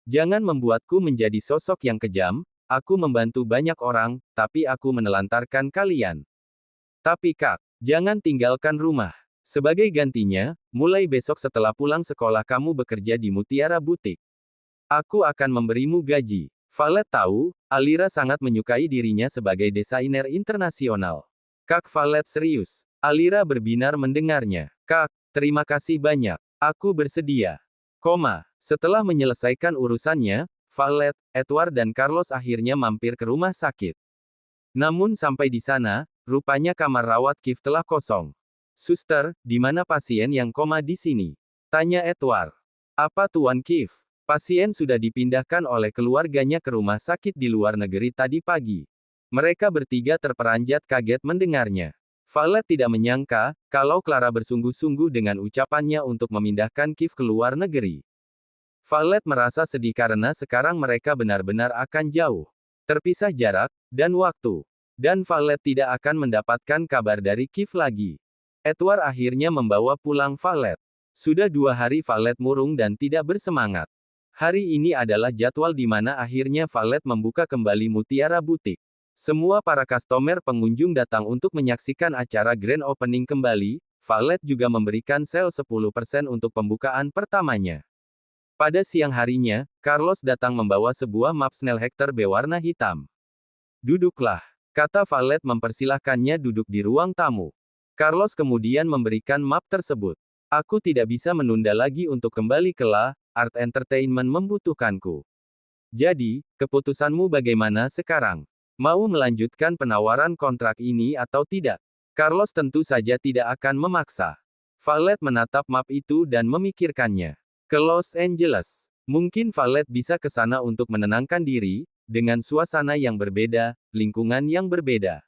Jangan membuatku menjadi sosok yang kejam, aku membantu banyak orang, tapi aku menelantarkan kalian. Tapi Kak, jangan tinggalkan rumah. Sebagai gantinya, mulai besok setelah pulang sekolah kamu bekerja di Mutiara Butik. Aku akan memberimu gaji. Violet tahu, Alira sangat menyukai dirinya sebagai desainer internasional. Kak Violet serius. Alira berbinar mendengarnya. Kak, terima kasih banyak. Aku bersedia. Setelah menyelesaikan urusannya, Violet, Edward dan Carlos akhirnya mampir ke rumah sakit. Namun sampai di sana, rupanya kamar rawat Kif telah kosong. Suster, di mana pasien yang koma di sini? Tanya Edward. Apa Tuan Kif? Pasien sudah dipindahkan oleh keluarganya ke rumah sakit di luar negeri tadi pagi. Mereka bertiga terperanjat kaget mendengarnya. Violet tidak menyangka, kalau Clara bersungguh-sungguh dengan ucapannya untuk memindahkan Kif ke luar negeri. Violet merasa sedih karena sekarang mereka benar-benar akan jauh. Terpisah jarak, dan waktu. Dan Violet tidak akan mendapatkan kabar dari Kiev lagi. Edward akhirnya membawa pulang Violet. Sudah 2 hari Violet murung dan tidak bersemangat. Hari ini adalah jadwal di mana akhirnya Violet membuka kembali Mutiara Butik. Semua para customer pengunjung datang untuk menyaksikan acara grand opening kembali. Violet juga memberikan sale 10% untuk pembukaan pertamanya. Pada siang harinya, Carlos datang membawa sebuah map Snellhector berwarna hitam. Duduklah, kata Violet mempersilahkannya duduk di ruang tamu. Carlos kemudian memberikan map tersebut. Aku tidak bisa menunda lagi untuk kembali ke La Art Entertainment membutuhkanku. Jadi, keputusanmu bagaimana sekarang? Mau melanjutkan penawaran kontrak ini atau tidak? Carlos tentu saja tidak akan memaksa. Violet menatap map itu dan memikirkannya. Ke Los Angeles. Mungkin Violet bisa ke sana untuk menenangkan diri, dengan suasana yang berbeda, lingkungan yang berbeda.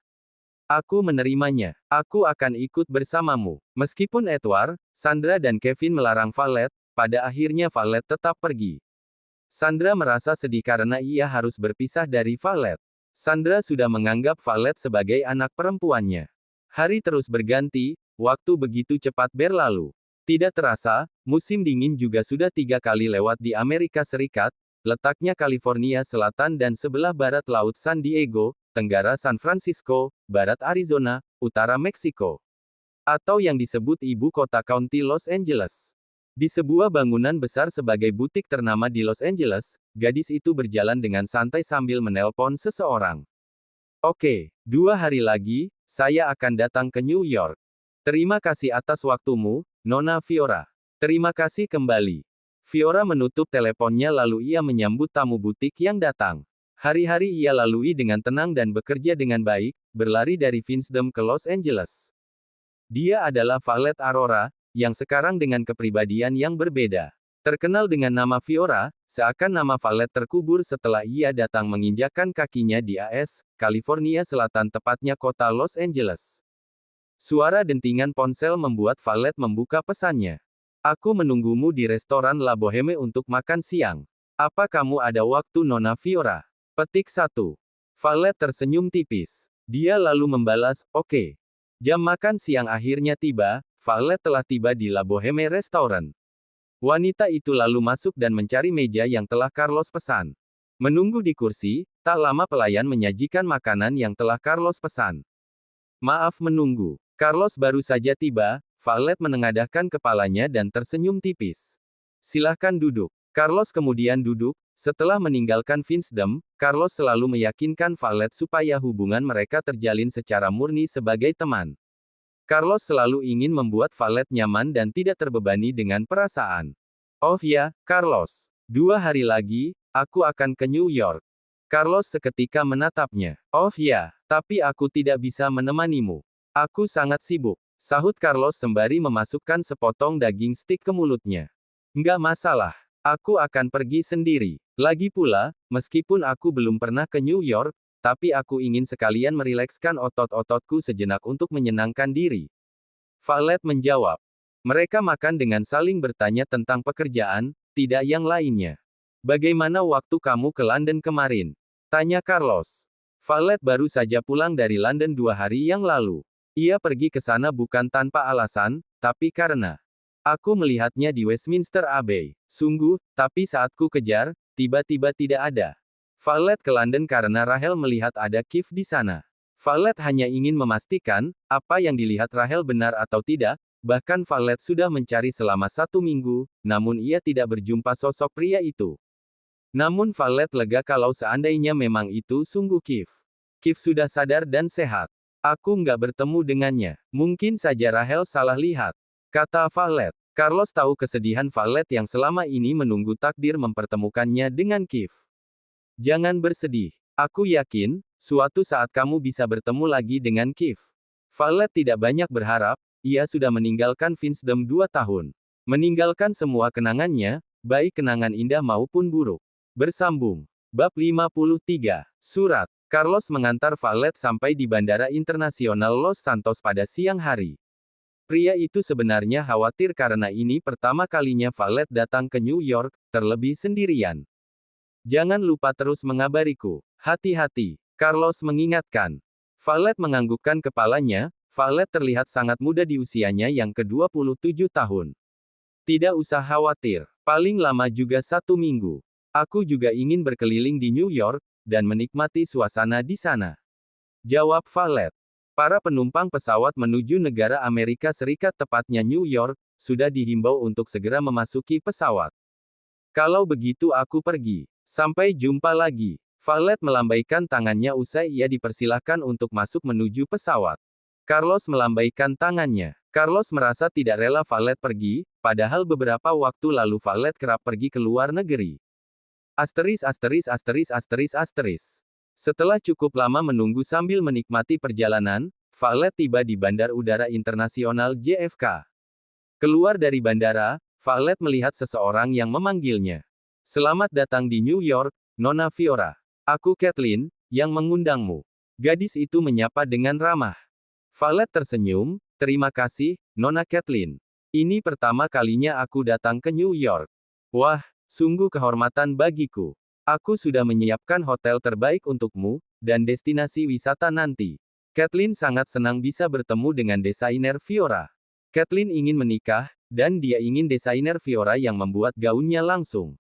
Aku menerimanya. Aku akan ikut bersamamu. Meskipun Edward, Sandra dan Kevin melarang Violet, pada akhirnya Violet tetap pergi. Sandra merasa sedih karena ia harus berpisah dari Violet. Sandra sudah menganggap Violet sebagai anak perempuannya. Hari terus berganti, waktu begitu cepat berlalu. Tidak terasa, musim dingin juga sudah 3 kali lewat di Amerika Serikat, letaknya California Selatan dan sebelah barat Laut San Diego, tenggara San Francisco, barat Arizona, utara Meksiko. Atau yang disebut ibu kota County Los Angeles. Di sebuah bangunan besar sebagai butik ternama di Los Angeles, gadis itu berjalan dengan santai sambil menelpon seseorang. Oke, 2 hari lagi, saya akan datang ke New York. Terima kasih atas waktumu, Nona Fiora. Terima kasih kembali. Fiora menutup teleponnya lalu ia menyambut tamu butik yang datang. Hari-hari ia lalui dengan tenang dan bekerja dengan baik, berlari dari Vinsdom ke Los Angeles. Dia adalah Violet Aurora, yang sekarang dengan kepribadian yang berbeda. Terkenal dengan nama Fiora, seakan nama Violet terkubur setelah ia datang menginjakkan kakinya di AS, California Selatan tepatnya kota Los Angeles. Suara dentingan ponsel membuat Violet membuka pesannya. Aku menunggumu di restoran La Boheme untuk makan siang. Apa kamu ada waktu Nona Fiora? Petik 1. Violet tersenyum tipis. Dia lalu membalas, oke. Jam makan siang akhirnya tiba, Violet telah tiba di La Boheme Restaurant. Wanita itu lalu masuk dan mencari meja yang telah Carlos pesan. Menunggu di kursi, tak lama pelayan menyajikan makanan yang telah Carlos pesan. Maaf menunggu. Carlos baru saja tiba, Violet menengadahkan kepalanya dan tersenyum tipis. Silahkan duduk. Carlos kemudian duduk. Setelah meninggalkan Vinsdom, Carlos selalu meyakinkan Violet supaya hubungan mereka terjalin secara murni sebagai teman. Carlos selalu ingin membuat Violet nyaman dan tidak terbebani dengan perasaan. Oh ya, Carlos. 2 hari lagi, aku akan ke New York. Carlos seketika menatapnya. Oh ya, tapi aku tidak bisa menemanimu. Aku sangat sibuk, sahut Carlos sembari memasukkan sepotong daging stik ke mulutnya. Nggak masalah. Aku akan pergi sendiri. Lagi pula, meskipun aku belum pernah ke New York, tapi aku ingin sekalian merilekskan otot-ototku sejenak untuk menyenangkan diri. Violet menjawab. Mereka makan dengan saling bertanya tentang pekerjaan, tidak yang lainnya. Bagaimana waktu kamu ke London kemarin? Tanya Carlos. Violet baru saja pulang dari London 2 hari yang lalu. Ia pergi ke sana bukan tanpa alasan, tapi karena aku melihatnya di Westminster Abbey. Sungguh, tapi saat ku kejar, tiba-tiba tidak ada. Violet ke London karena Rahel melihat ada Kiev di sana. Violet hanya ingin memastikan, apa yang dilihat Rahel benar atau tidak, bahkan Violet sudah mencari selama 1 minggu, namun ia tidak berjumpa sosok pria itu. Namun Violet lega kalau seandainya memang itu sungguh Kiev. Kiev sudah sadar dan sehat. Aku nggak bertemu dengannya. Mungkin saja Rahel salah lihat. Kata Violet. Carlos tahu kesedihan Violet yang selama ini menunggu takdir mempertemukannya dengan Kiev. Jangan bersedih. Aku yakin, suatu saat kamu bisa bertemu lagi dengan Kiev. Violet tidak banyak berharap, ia sudah meninggalkan Vinsdom 2 tahun. Meninggalkan semua kenangannya, baik kenangan indah maupun buruk. Bersambung. Bab 53. Surat. Carlos mengantar Violet sampai di Bandara Internasional Los Santos pada siang hari. Pria itu sebenarnya khawatir karena ini pertama kalinya Violet datang ke New York, terlebih sendirian. Jangan lupa terus mengabariku. Hati-hati, Carlos mengingatkan. Violet menganggukkan kepalanya. Violet terlihat sangat muda di usianya yang ke-27 tahun. Tidak usah khawatir. Paling lama juga 1 minggu. Aku juga ingin berkeliling di New York, dan menikmati suasana di sana. Jawab Violet. Para penumpang pesawat menuju negara Amerika Serikat tepatnya New York, sudah dihimbau untuk segera memasuki pesawat. Kalau begitu aku pergi. Sampai jumpa lagi. Violet melambaikan tangannya usai ia dipersilahkan untuk masuk menuju pesawat. Carlos melambaikan tangannya. Carlos merasa tidak rela Violet pergi, padahal beberapa waktu lalu Violet kerap pergi ke luar negeri. Setelah cukup lama menunggu sambil menikmati perjalanan, Violet tiba di Bandar Udara Internasional JFK. Keluar dari bandara, Violet melihat seseorang yang memanggilnya. Selamat datang di New York, Nona Fiora. Aku Kathleen, yang mengundangmu. Gadis itu menyapa dengan ramah. Violet tersenyum, terima kasih, Nona Kathleen. Ini pertama kalinya aku datang ke New York. Wah, sungguh kehormatan bagiku. Aku sudah menyiapkan hotel terbaik untukmu, dan destinasi wisata nanti. Kathleen sangat senang bisa bertemu dengan desainer Fiora. Kathleen ingin menikah, dan dia ingin desainer Fiora yang membuat gaunnya langsung.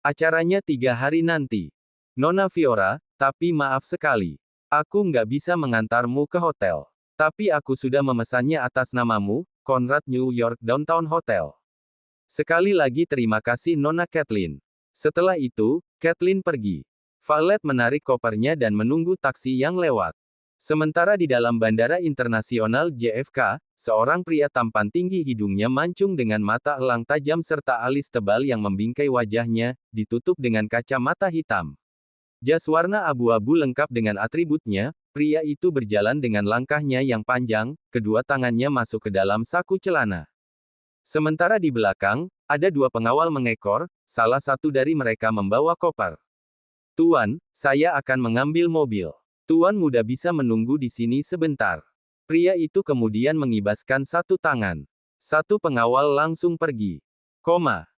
Acaranya 3 hari nanti. Nona Fiora, tapi maaf sekali. Aku nggak bisa mengantarmu ke hotel. Tapi aku sudah memesannya atas namamu, Conrad New York Downtown Hotel. Sekali lagi terima kasih Nona Kathleen. Setelah itu, Kathleen pergi. Violet menarik kopernya dan menunggu taksi yang lewat. Sementara di dalam Bandara Internasional JFK, seorang pria tampan tinggi hidungnya mancung dengan mata elang tajam serta alis tebal yang membingkai wajahnya, ditutup dengan kacamata hitam. Jas warna abu-abu lengkap dengan atributnya, pria itu berjalan dengan langkahnya yang panjang, kedua tangannya masuk ke dalam saku celana. Sementara di belakang, ada 2 pengawal mengekor, salah satu dari mereka membawa koper. Tuan, saya akan mengambil mobil. Tuan muda bisa menunggu di sini sebentar. Pria itu kemudian mengibaskan satu tangan. Satu pengawal langsung pergi.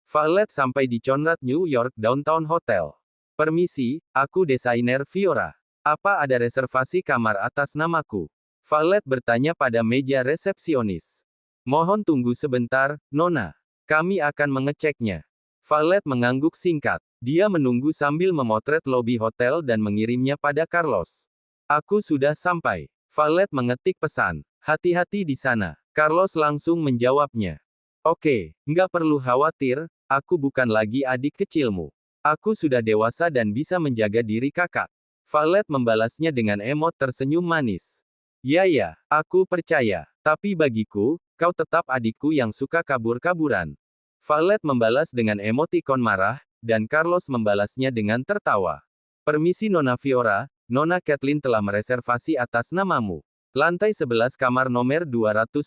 Violet sampai di Conrad New York Downtown Hotel. Permisi, aku desainer Fiora. Apa ada reservasi kamar atas namaku? Violet bertanya pada meja resepsionis. Mohon tunggu sebentar, Nona. Kami akan mengeceknya. Violet mengangguk singkat. Dia menunggu sambil memotret lobi hotel dan mengirimnya pada Carlos. Aku sudah sampai. Violet mengetik pesan. Hati-hati di sana. Carlos langsung menjawabnya. Oke, nggak perlu khawatir, aku bukan lagi adik kecilmu. Aku sudah dewasa dan bisa menjaga diri kakak. Violet membalasnya dengan emot tersenyum manis. Ya, aku percaya. Tapi bagiku, kau tetap adikku yang suka kabur-kaburan. Violet membalas dengan emotikon marah, dan Carlos membalasnya dengan tertawa. Permisi Nona Fiora, Nona Kathleen telah mereservasi atas namamu. Lantai 11 kamar nomor 212.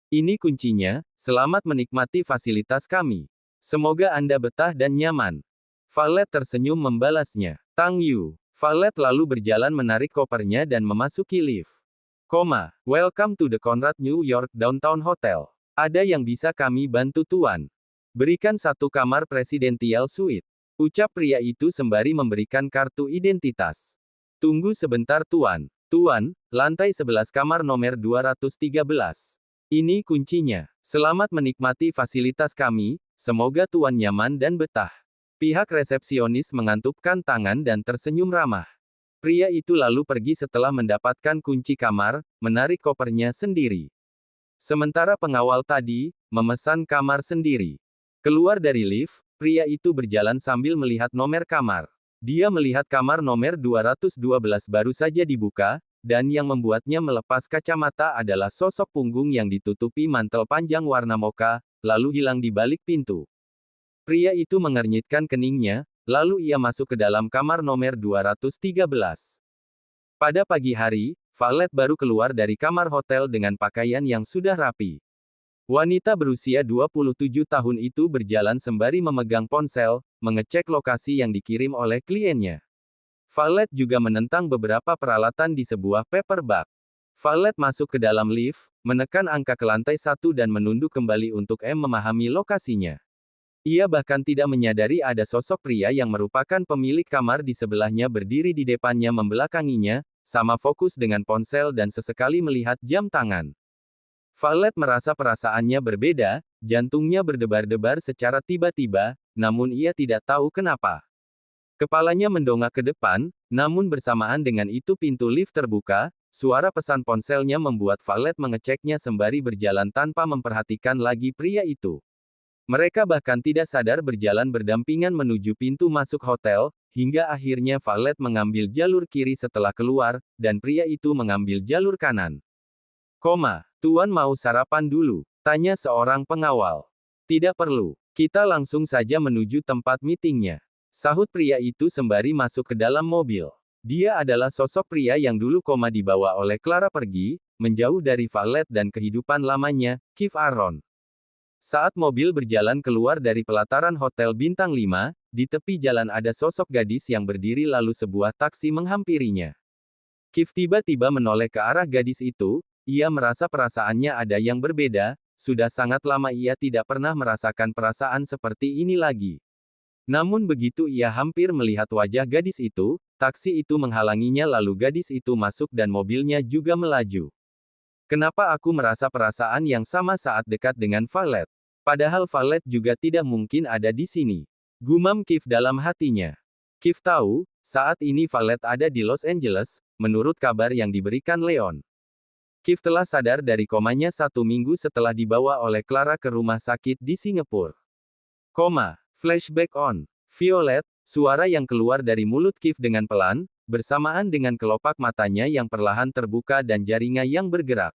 Ini kuncinya, selamat menikmati fasilitas kami. Semoga Anda betah dan nyaman. Violet tersenyum membalasnya. Thank you. Violet lalu berjalan menarik kopernya dan memasuki lift. Welcome to the Conrad New York Downtown Hotel. Ada yang bisa kami bantu tuan? Berikan 1 kamar presidential suite. Ucap pria itu sembari memberikan kartu identitas. Tunggu sebentar tuan. Tuan, lantai 11 kamar nomor 213. Ini kuncinya. Selamat menikmati fasilitas kami, semoga tuan nyaman dan betah. Pihak resepsionis mengantupkan tangan dan tersenyum ramah. Pria itu lalu pergi setelah mendapatkan kunci kamar, menarik kopernya sendiri. Sementara pengawal tadi, memesan kamar sendiri. Keluar dari lift, pria itu berjalan sambil melihat nomor kamar. Dia melihat kamar nomor 212 baru saja dibuka, dan yang membuatnya melepas kacamata adalah sosok punggung yang ditutupi mantel panjang warna mocha, lalu hilang di balik pintu. Pria itu mengernyitkan keningnya, lalu ia masuk ke dalam kamar nomor 213. Pada pagi hari, Violet baru keluar dari kamar hotel dengan pakaian yang sudah rapi. Wanita berusia 27 tahun itu berjalan sembari memegang ponsel, mengecek lokasi yang dikirim oleh kliennya. Violet juga menentang beberapa peralatan di sebuah paper bag. Violet masuk ke dalam lift, menekan angka ke lantai 1 dan menunduk kembali untuk memahami lokasinya. Ia bahkan tidak menyadari ada sosok pria yang merupakan pemilik kamar di sebelahnya berdiri di depannya membelakanginya, sama fokus dengan ponsel dan sesekali melihat jam tangan. Violet merasa perasaannya berbeda, jantungnya berdebar-debar secara tiba-tiba, namun ia tidak tahu kenapa. Kepalanya mendongak ke depan, namun bersamaan dengan itu pintu lift terbuka, suara pesan ponselnya membuat Violet mengeceknya sembari berjalan tanpa memperhatikan lagi pria itu. Mereka bahkan tidak sadar berjalan berdampingan menuju pintu masuk hotel, hingga akhirnya Violet mengambil jalur kiri setelah keluar, dan pria itu mengambil jalur kanan. Tuan mau sarapan dulu? Tanya seorang pengawal. Tidak perlu. Kita langsung saja menuju tempat meetingnya. Sahut pria itu sembari masuk ke dalam mobil. Dia adalah sosok pria yang dulu dibawa oleh Clara pergi, menjauh dari Violet dan kehidupan lamanya, Keith Aaron. Saat mobil berjalan keluar dari pelataran Hotel Bintang 5, di tepi jalan ada sosok gadis yang berdiri lalu sebuah taksi menghampirinya. Keith tiba-tiba menoleh ke arah gadis itu. Ia merasa perasaannya ada yang berbeda, sudah sangat lama ia tidak pernah merasakan perasaan seperti ini lagi. Namun begitu ia hampir melihat wajah gadis itu, taksi itu menghalanginya lalu gadis itu masuk dan mobilnya juga melaju. Kenapa aku merasa perasaan yang sama saat dekat dengan Violet? Padahal Violet juga tidak mungkin ada di sini. Gumam Keith dalam hatinya. Keith tahu, saat ini Violet ada di Los Angeles, menurut kabar yang diberikan Leon. Keith telah sadar dari komanya 1 minggu setelah dibawa oleh Clara ke rumah sakit di Singapura. Flashback on. Violet, suara yang keluar dari mulut Keith dengan pelan, bersamaan dengan kelopak matanya yang perlahan terbuka dan jarinya yang bergerak.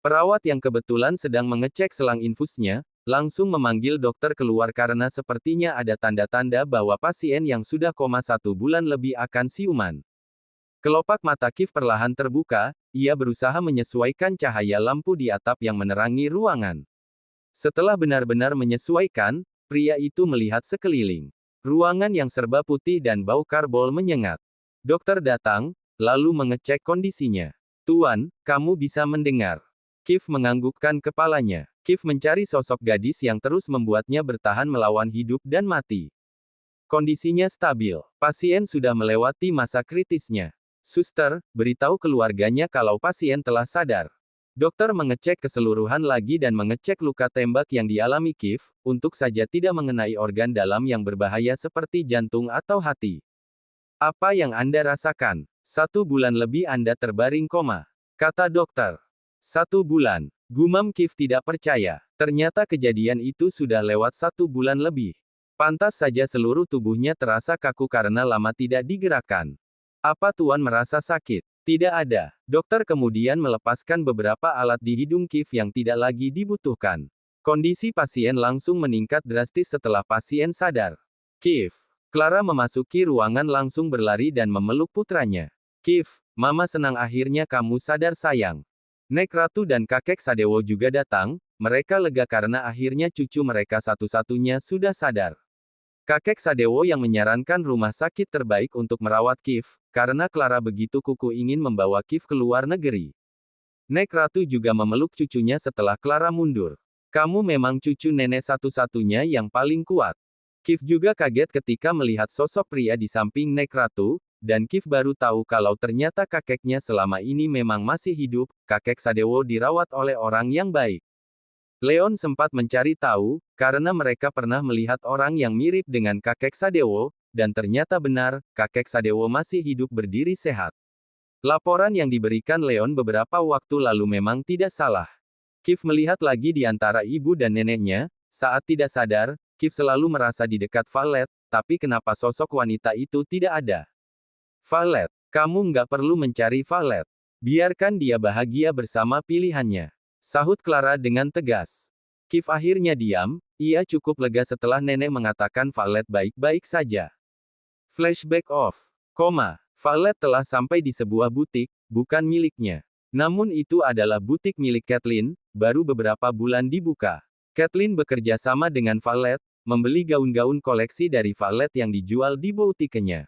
Perawat yang kebetulan sedang mengecek selang infusnya, langsung memanggil dokter keluar karena sepertinya ada tanda-tanda bahwa pasien yang sudah koma 1 bulan lebih akan siuman. Kelopak mata Keith perlahan terbuka, ia berusaha menyesuaikan cahaya lampu di atap yang menerangi ruangan. Setelah benar-benar menyesuaikan, pria itu melihat sekeliling. Ruangan yang serba putih dan bau karbol menyengat. Dokter datang, lalu mengecek kondisinya. Tuan, kamu bisa mendengar. Keith menganggukkan kepalanya. Keith mencari sosok gadis yang terus membuatnya bertahan melawan hidup dan mati. Kondisinya stabil. Pasien sudah melewati masa kritisnya. Suster, beritahu keluarganya kalau pasien telah sadar. Dokter mengecek keseluruhan lagi dan mengecek luka tembak yang dialami Keith, untuk saja tidak mengenai organ dalam yang berbahaya seperti jantung atau hati. Apa yang Anda rasakan? 1 bulan lebih Anda terbaring koma, kata dokter. 1 bulan. Gumam Keith tidak percaya. Ternyata kejadian itu sudah lewat 1 bulan lebih. Pantas saja seluruh tubuhnya terasa kaku karena lama tidak digerakkan. Apa Tuan merasa sakit? Tidak ada. Dokter kemudian melepaskan beberapa alat di hidung Keith yang tidak lagi dibutuhkan. Kondisi pasien langsung meningkat drastis setelah pasien sadar. Keith. Clara memasuki ruangan langsung berlari dan memeluk putranya. Keith, Mama senang akhirnya kamu sadar sayang. Nek Ratu dan kakek Sadewo juga datang, mereka lega karena akhirnya cucu mereka satu-satunya sudah sadar. Kakek Sadewo yang menyarankan rumah sakit terbaik untuk merawat Keith, karena Clara begitu kuku ingin membawa Keith ke luar negeri. Nek Ratu juga memeluk cucunya setelah Clara mundur. Kamu memang cucu nenek satu-satunya yang paling kuat. Keith juga kaget ketika melihat sosok pria di samping Nek Ratu, dan Keith baru tahu kalau ternyata kakeknya selama ini memang masih hidup. Kakek Sadewo dirawat oleh orang yang baik. Leon sempat mencari tahu, karena mereka pernah melihat orang yang mirip dengan kakek Sadewo, dan ternyata benar, kakek Sadewo masih hidup berdiri sehat. Laporan yang diberikan Leon beberapa waktu lalu memang tidak salah. Keith melihat lagi di antara ibu dan neneknya, saat tidak sadar, Keith selalu merasa di dekat Violet, tapi kenapa sosok wanita itu tidak ada? Violet, kamu nggak perlu mencari Violet. Biarkan dia bahagia bersama pilihannya. Sahut Clara dengan tegas. Keith akhirnya diam, ia cukup lega setelah nenek mengatakan Violet baik-baik saja. Flashback off. Violet telah sampai di sebuah butik, bukan miliknya. Namun itu adalah butik milik Kathleen, baru beberapa bulan dibuka. Kathleen bekerja sama dengan Violet, membeli gaun-gaun koleksi dari Violet yang dijual di butiknya.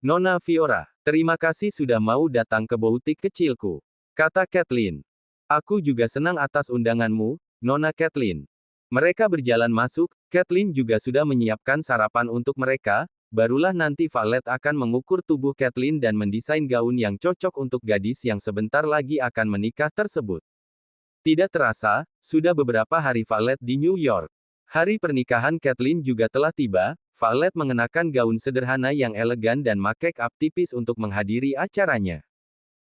Nona Fiora, terima kasih sudah mau datang ke butik kecilku, kata Kathleen. Aku juga senang atas undanganmu, Nona Kathleen. Mereka berjalan masuk, Kathleen juga sudah menyiapkan sarapan untuk mereka, barulah nanti Valet akan mengukur tubuh Caitlyn dan mendesain gaun yang cocok untuk gadis yang sebentar lagi akan menikah tersebut. Tidak terasa, sudah beberapa hari Valet di New York. Hari pernikahan Caitlyn juga telah tiba. Valet mengenakan gaun sederhana yang elegan dan make-up tipis untuk menghadiri acaranya.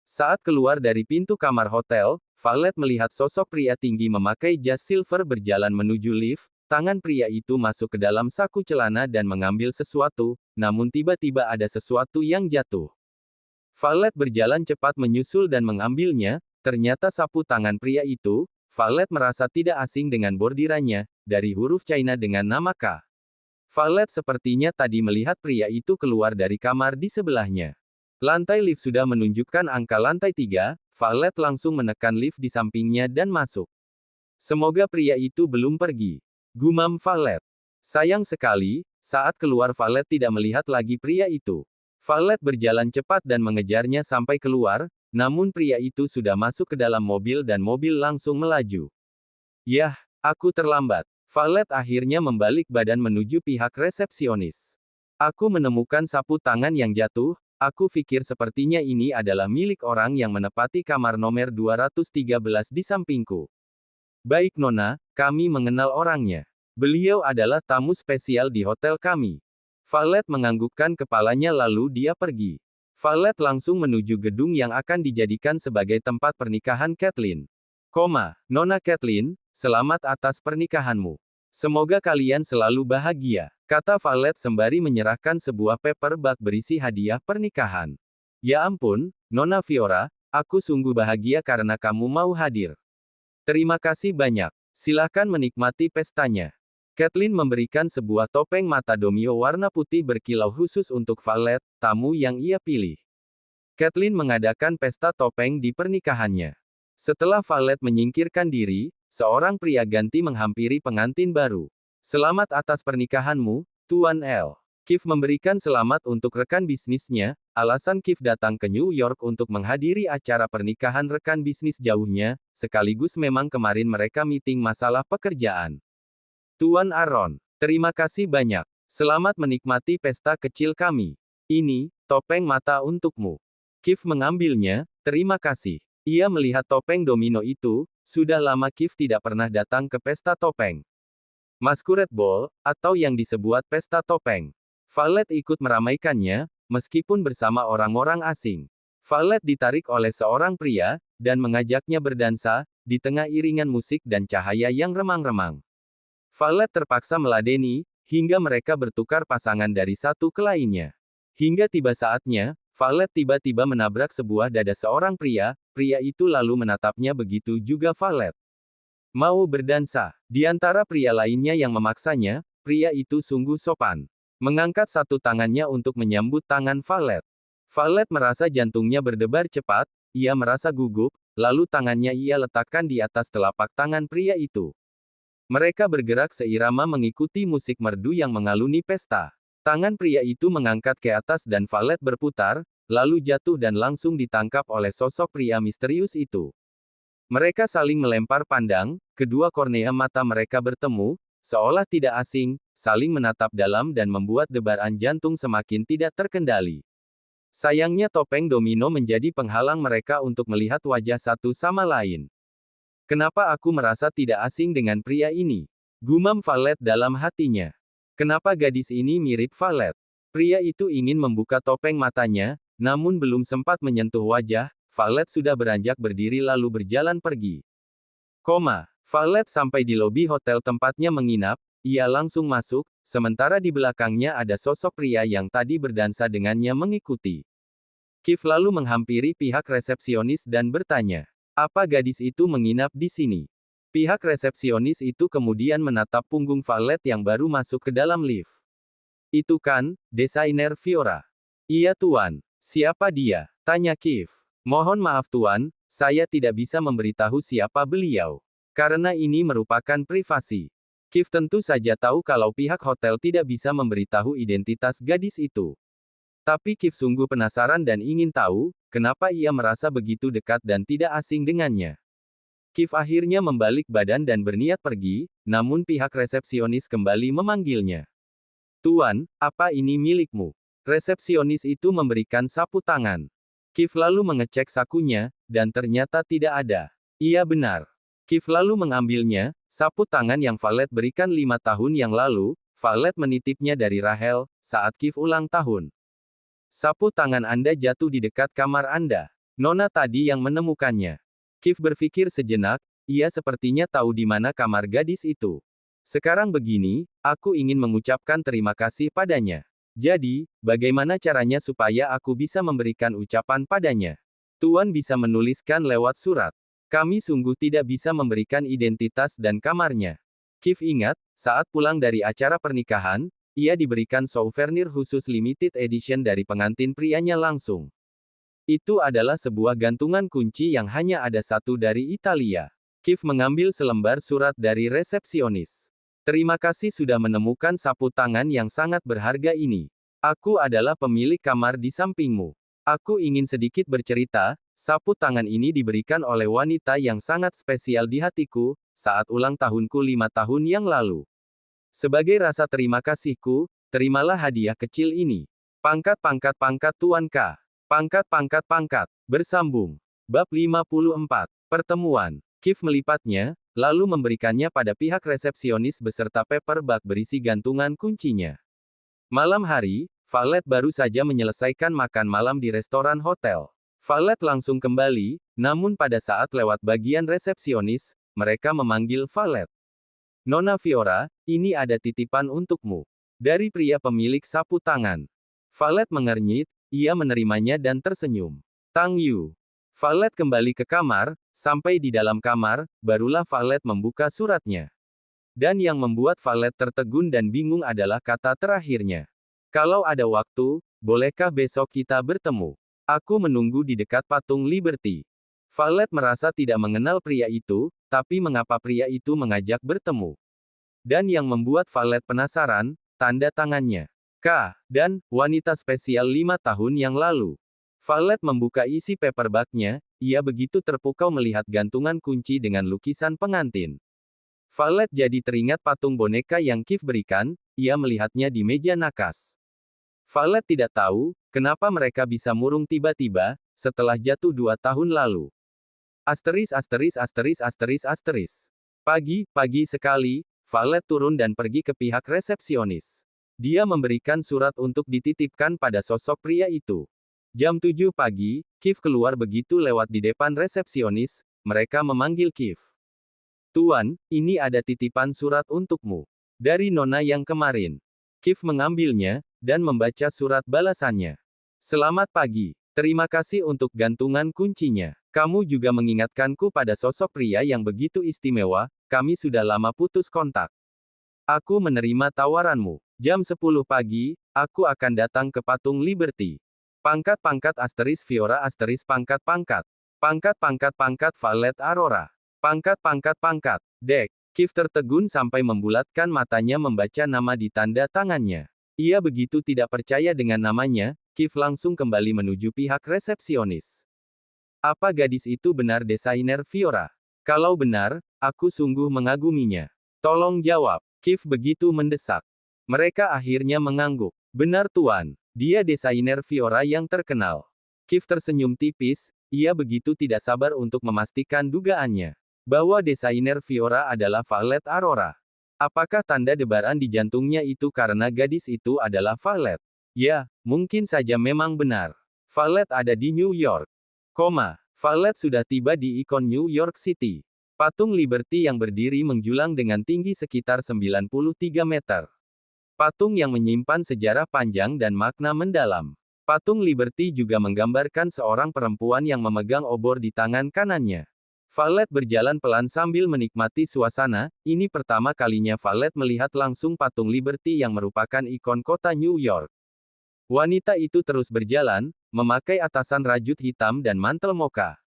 Saat keluar dari pintu kamar hotel, Valet melihat sosok pria tinggi memakai jas silver berjalan menuju lift. Tangan pria itu masuk ke dalam saku celana dan mengambil sesuatu, namun tiba-tiba ada sesuatu yang jatuh. Valet berjalan cepat menyusul dan mengambilnya, ternyata sapu tangan pria itu. Valet merasa tidak asing dengan bordirannya, dari huruf China dengan nama K. Valet sepertinya tadi melihat pria itu keluar dari kamar di sebelahnya. Lantai lift sudah menunjukkan angka lantai 3, Valet langsung menekan lift di sampingnya dan masuk. Semoga pria itu belum pergi. Gumam Valet. Sayang sekali, saat keluar Valet tidak melihat lagi pria itu. Valet berjalan cepat dan mengejarnya sampai keluar, namun pria itu sudah masuk ke dalam mobil dan mobil langsung melaju. Yah, aku terlambat. Valet akhirnya membalik badan menuju pihak resepsionis. Aku menemukan sapu tangan yang jatuh, aku pikir sepertinya ini adalah milik orang yang menepati kamar nomor 213 di sampingku. Baik Nona, kami mengenal orangnya. Beliau adalah tamu spesial di hotel kami. Valet menganggukkan kepalanya lalu dia pergi. Valet langsung menuju gedung yang akan dijadikan sebagai tempat pernikahan Caitlyn. Nona Caitlyn, selamat atas pernikahanmu. Semoga kalian selalu bahagia, kata Valet sembari menyerahkan sebuah paperback berisi hadiah pernikahan. Ya ampun, Nona Fiora, aku sungguh bahagia karena kamu mau hadir. Terima kasih banyak. Silakan menikmati pestanya. Caitlyn memberikan sebuah topeng mata domino warna putih berkilau khusus untuk Valet, tamu yang ia pilih. Caitlyn mengadakan pesta topeng di pernikahannya. Setelah Valet menyingkirkan diri, seorang pria ganti menghampiri pengantin baru. Selamat atas pernikahanmu, Tuan L. Kif memberikan selamat untuk rekan bisnisnya. Alasan Kif datang ke New York untuk menghadiri acara pernikahan rekan bisnis jauhnya, sekaligus memang kemarin mereka meeting masalah pekerjaan. Tuan Aaron, terima kasih banyak. Selamat menikmati pesta kecil kami. Ini, topeng mata untukmu. Kif mengambilnya, terima kasih. Ia melihat topeng domino itu, sudah lama Kif tidak pernah datang ke pesta topeng. Masquerade Ball, atau yang disebut pesta topeng. Valet ikut meramaikannya, meskipun bersama orang-orang asing. Valet ditarik oleh seorang pria, dan mengajaknya berdansa, di tengah iringan musik dan cahaya yang remang-remang. Valet terpaksa meladeni, hingga mereka bertukar pasangan dari satu ke lainnya. Hingga tiba saatnya, Valet tiba-tiba menabrak sebuah dada seorang pria itu lalu menatapnya begitu juga Valet. Mau berdansa. Di antara pria lainnya yang memaksanya, pria itu sungguh sopan. Mengangkat satu tangannya untuk menyambut tangan Valet. Valet merasa jantungnya berdebar cepat, ia merasa gugup, lalu tangannya ia letakkan di atas telapak tangan pria itu. Mereka bergerak seirama mengikuti musik merdu yang mengaluni pesta. Tangan pria itu mengangkat ke atas dan Valet berputar, lalu jatuh dan langsung ditangkap oleh sosok pria misterius itu. Mereka saling melempar pandang, kedua kornea mata mereka bertemu, seolah tidak asing, saling menatap dalam dan membuat debaran jantung semakin tidak terkendali. Sayangnya topeng domino menjadi penghalang mereka untuk melihat wajah satu sama lain. Kenapa aku merasa tidak asing dengan pria ini? Gumam Valet dalam hatinya. Kenapa gadis ini mirip Valet? Pria itu ingin membuka topeng matanya, namun belum sempat menyentuh wajah, Valet sudah beranjak berdiri lalu berjalan pergi. Valet sampai di lobi hotel tempatnya menginap, ia langsung masuk, sementara di belakangnya ada sosok pria yang tadi berdansa dengannya mengikuti. Kif lalu menghampiri pihak resepsionis dan bertanya, apa gadis itu menginap di sini? Pihak resepsionis itu kemudian menatap punggung Valet yang baru masuk ke dalam lift. Itu kan, desainer Fiora. Iya tuan. Siapa dia? Tanya Kif. Mohon maaf tuan, saya tidak bisa memberitahu siapa beliau. Karena ini merupakan privasi. Kif tentu saja tahu kalau pihak hotel tidak bisa memberitahu identitas gadis itu. Tapi Kif sungguh penasaran dan ingin tahu, kenapa ia merasa begitu dekat dan tidak asing dengannya. Kif akhirnya membalik badan dan berniat pergi, namun pihak resepsionis kembali memanggilnya. Tuan, apa ini milikmu? Resepsionis itu memberikan sapu tangan. Kif lalu mengecek sakunya, dan ternyata tidak ada. Iya benar. Kif lalu mengambilnya, sapu tangan yang Valet berikan 5 tahun yang lalu, Valet menitipnya dari Rahel, saat Kif ulang tahun. Sapu tangan Anda jatuh di dekat kamar Anda. Nona tadi yang menemukannya. Kif berpikir sejenak, ia sepertinya tahu di mana kamar gadis itu. Sekarang begini, aku ingin mengucapkan terima kasih padanya. Jadi, bagaimana caranya supaya aku bisa memberikan ucapan padanya? Tuan bisa menuliskan lewat surat. Kami sungguh tidak bisa memberikan identitas dan kamarnya. Kif ingat, saat pulang dari acara pernikahan, ia diberikan souvenir khusus limited edition dari pengantin prianya langsung. Itu adalah sebuah gantungan kunci yang hanya ada satu dari Italia. Kif mengambil selembar surat dari resepsionis. Terima kasih sudah menemukan sapu tangan yang sangat berharga ini. Aku adalah pemilik kamar di sampingmu. Aku ingin sedikit bercerita, sapu tangan ini diberikan oleh wanita yang sangat spesial di hatiku, saat ulang tahunku 5 tahun yang lalu. Sebagai rasa terima kasihku, terimalah hadiah kecil ini. Pangkat Tuan K. Pangkat. Bersambung. Bab 54. Pertemuan. Kif melipatnya, lalu memberikannya pada pihak resepsionis beserta paper bag berisi gantungan kuncinya. Malam hari, Valet baru saja menyelesaikan makan malam di restoran hotel. Valet langsung kembali, namun pada saat lewat bagian resepsionis, mereka memanggil Valet. Nona Fiora, ini ada titipan untukmu. Dari pria pemilik sapu tangan. Valet mengernyit, ia menerimanya dan tersenyum. Tang Yu. Valet kembali ke kamar, sampai di dalam kamar, barulah Valet membuka suratnya. Dan yang membuat Valet tertegun dan bingung adalah kata terakhirnya. Kalau ada waktu, bolehkah besok kita bertemu? Aku menunggu di dekat patung Liberty. Valet merasa tidak mengenal pria itu, tapi mengapa pria itu mengajak bertemu? Dan yang membuat Valet penasaran, tanda tangannya. K. Dan, wanita spesial 5 tahun yang lalu. Valet membuka isi paperback-nya, ia begitu terpukau melihat gantungan kunci dengan lukisan pengantin. Valet jadi teringat patung boneka yang Kif berikan, ia melihatnya di meja nakas. Valet tidak tahu, kenapa mereka bisa murung tiba-tiba, setelah jatuh 2 tahun lalu. Pagi sekali, Valet turun dan pergi ke pihak resepsionis. Dia memberikan surat untuk dititipkan pada sosok pria itu. Jam 7 pagi, Kif keluar begitu lewat di depan resepsionis, mereka memanggil Kif. Tuan, ini ada titipan surat untukmu. Dari Nona yang kemarin. Kif mengambilnya, dan membaca surat balasannya. Selamat pagi. Terima kasih untuk gantungan kuncinya. Kamu juga mengingatkanku pada sosok pria yang begitu istimewa, kami sudah lama putus kontak. Aku menerima tawaranmu. Jam 10 pagi, aku akan datang ke patung Liberty. Fiora Valet Aurora. Dek. Kif tertegun sampai membulatkan matanya membaca nama di tanda tangannya. Ia begitu tidak percaya dengan namanya, Kif langsung kembali menuju pihak resepsionis. Apa gadis itu benar desainer Fiora? Kalau benar, aku sungguh mengaguminya. Tolong jawab. Kif begitu mendesak. Mereka akhirnya mengangguk. Benar Tuan, dia desainer Fiora yang terkenal. Kif tersenyum tipis, ia begitu tidak sabar untuk memastikan dugaannya. Bahwa desainer Fiora adalah Valet Aurora. Apakah tanda debaran di jantungnya itu karena gadis itu adalah Valet? Ya, mungkin saja memang benar. Valet ada di New York. Valet sudah tiba di ikon New York City. Patung Liberty yang berdiri menjulang dengan tinggi sekitar 93 meter. Patung yang menyimpan sejarah panjang dan makna mendalam. Patung Liberty juga menggambarkan seorang perempuan yang memegang obor di tangan kanannya. Valet berjalan pelan sambil menikmati suasana, ini pertama kalinya Valet melihat langsung patung Liberty yang merupakan ikon kota New York. Wanita itu terus berjalan, memakai atasan rajut hitam dan mantel mocha.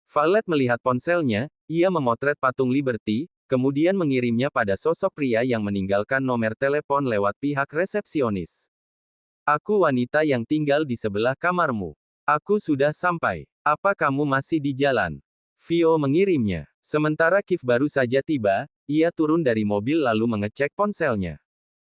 Valet melihat ponselnya, ia memotret patung Liberty, kemudian mengirimnya pada sosok pria yang meninggalkan nomor telepon lewat pihak resepsionis. Aku wanita yang tinggal di sebelah kamarmu. Aku sudah sampai. Apa kamu masih di jalan? Vio mengirimnya. Sementara Kif baru saja tiba, ia turun dari mobil lalu mengecek ponselnya.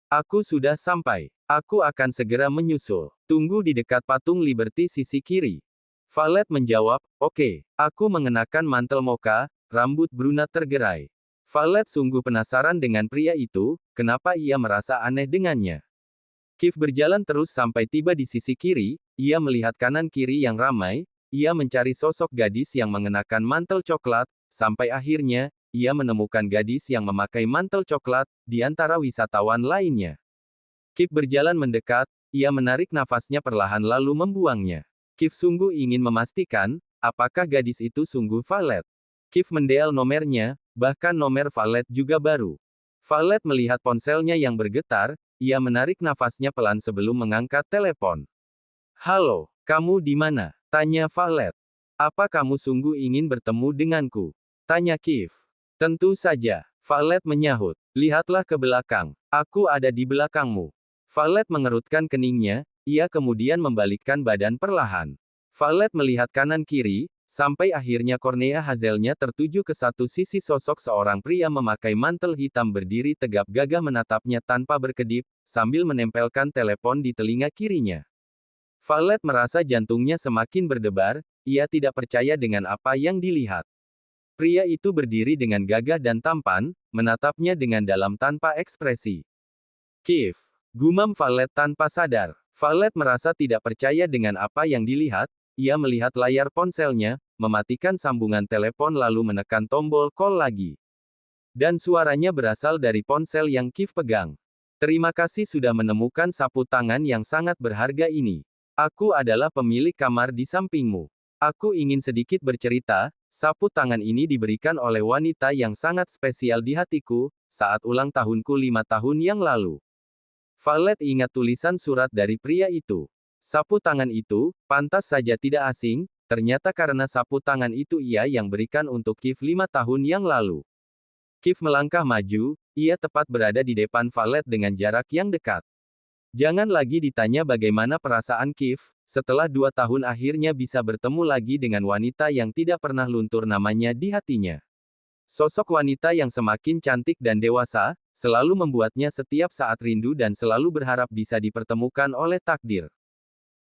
Aku sudah sampai. Aku akan segera menyusul. Tunggu di dekat patung Liberty sisi kiri. Valet menjawab, oke. Aku mengenakan mantel mocha, rambut brunat tergerai. Valet sungguh penasaran dengan pria itu, kenapa ia merasa aneh dengannya. Kif berjalan terus sampai tiba di sisi kiri, ia melihat kanan kiri yang ramai, ia mencari sosok gadis yang mengenakan mantel coklat, sampai akhirnya, ia menemukan gadis yang memakai mantel coklat, di antara wisatawan lainnya. Kif berjalan mendekat, ia menarik nafasnya perlahan lalu membuangnya. Kif sungguh ingin memastikan, apakah gadis itu sungguh Valet. Kif mendial nomornya, bahkan nomor Valet juga baru. Valet melihat ponselnya yang bergetar, ia menarik nafasnya pelan sebelum mengangkat telepon. Halo, kamu di mana? Tanya Valet. Apa kamu sungguh ingin bertemu denganku? Tanya Kif. Tentu saja, Valet menyahut. Lihatlah ke belakang. Aku ada di belakangmu. Valet mengerutkan keningnya, ia kemudian membalikkan badan perlahan. Valet melihat kanan kiri, sampai akhirnya kornea hazelnya tertuju ke satu sisi sosok seorang pria memakai mantel hitam berdiri tegap gagah menatapnya tanpa berkedip, sambil menempelkan telepon di telinga kirinya. Valet merasa jantungnya semakin berdebar, ia tidak percaya dengan apa yang dilihat. Pria itu berdiri dengan gagah dan tampan, menatapnya dengan dalam tanpa ekspresi. Kif, gumam Valet tanpa sadar. Valet merasa tidak percaya dengan apa yang dilihat, ia melihat layar ponselnya, mematikan sambungan telepon lalu menekan tombol call lagi. Dan suaranya berasal dari ponsel yang Kif pegang. Terima kasih sudah menemukan sapu tangan yang sangat berharga ini. Aku adalah pemilik kamar di sampingmu. Aku ingin sedikit bercerita, sapu tangan ini diberikan oleh wanita yang sangat spesial di hatiku, saat ulang tahunku 5 tahun yang lalu. Valet ingat tulisan surat dari pria itu. Sapu tangan itu, pantas saja tidak asing, ternyata karena sapu tangan itu ia yang berikan untuk Kif 5 tahun yang lalu. Kif melangkah maju, ia tepat berada di depan Valet dengan jarak yang dekat. Jangan lagi ditanya bagaimana perasaan Kif, setelah 2 tahun akhirnya bisa bertemu lagi dengan wanita yang tidak pernah luntur namanya di hatinya. Sosok wanita yang semakin cantik dan dewasa, selalu membuatnya setiap saat rindu dan selalu berharap bisa dipertemukan oleh takdir.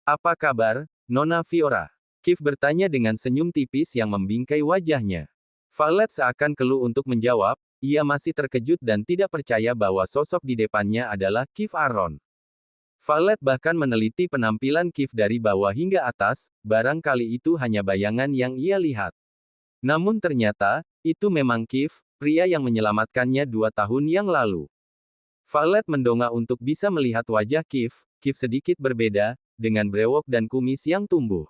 Apa kabar, Nona Fiora? Kif bertanya dengan senyum tipis yang membingkai wajahnya. Valet seakan keluh untuk menjawab, ia masih terkejut dan tidak percaya bahwa sosok di depannya adalah Kif Aron. Valet bahkan meneliti penampilan Kif dari bawah hingga atas, barangkali itu hanya bayangan yang ia lihat. Namun ternyata, itu memang Kif, pria yang menyelamatkannya 2 tahun yang lalu. Valet mendongak untuk bisa melihat wajah Kif, Kif sedikit berbeda, dengan brewok dan kumis yang tumbuh.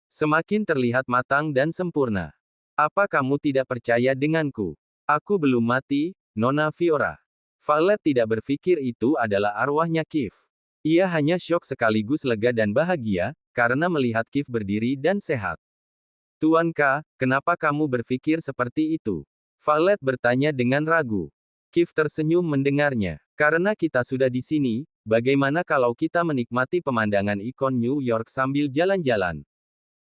Semakin terlihat matang dan sempurna. Apa kamu tidak percaya denganku? Aku belum mati, Nona Fiora. Valet tidak berpikir itu adalah arwahnya Kif. Ia hanya syok sekaligus lega dan bahagia, karena melihat Kif berdiri dan sehat. Tuan K, kenapa kamu berpikir seperti itu? Valet bertanya dengan ragu. Kif tersenyum mendengarnya. Karena kita sudah di sini, bagaimana kalau kita menikmati pemandangan ikon New York sambil jalan-jalan?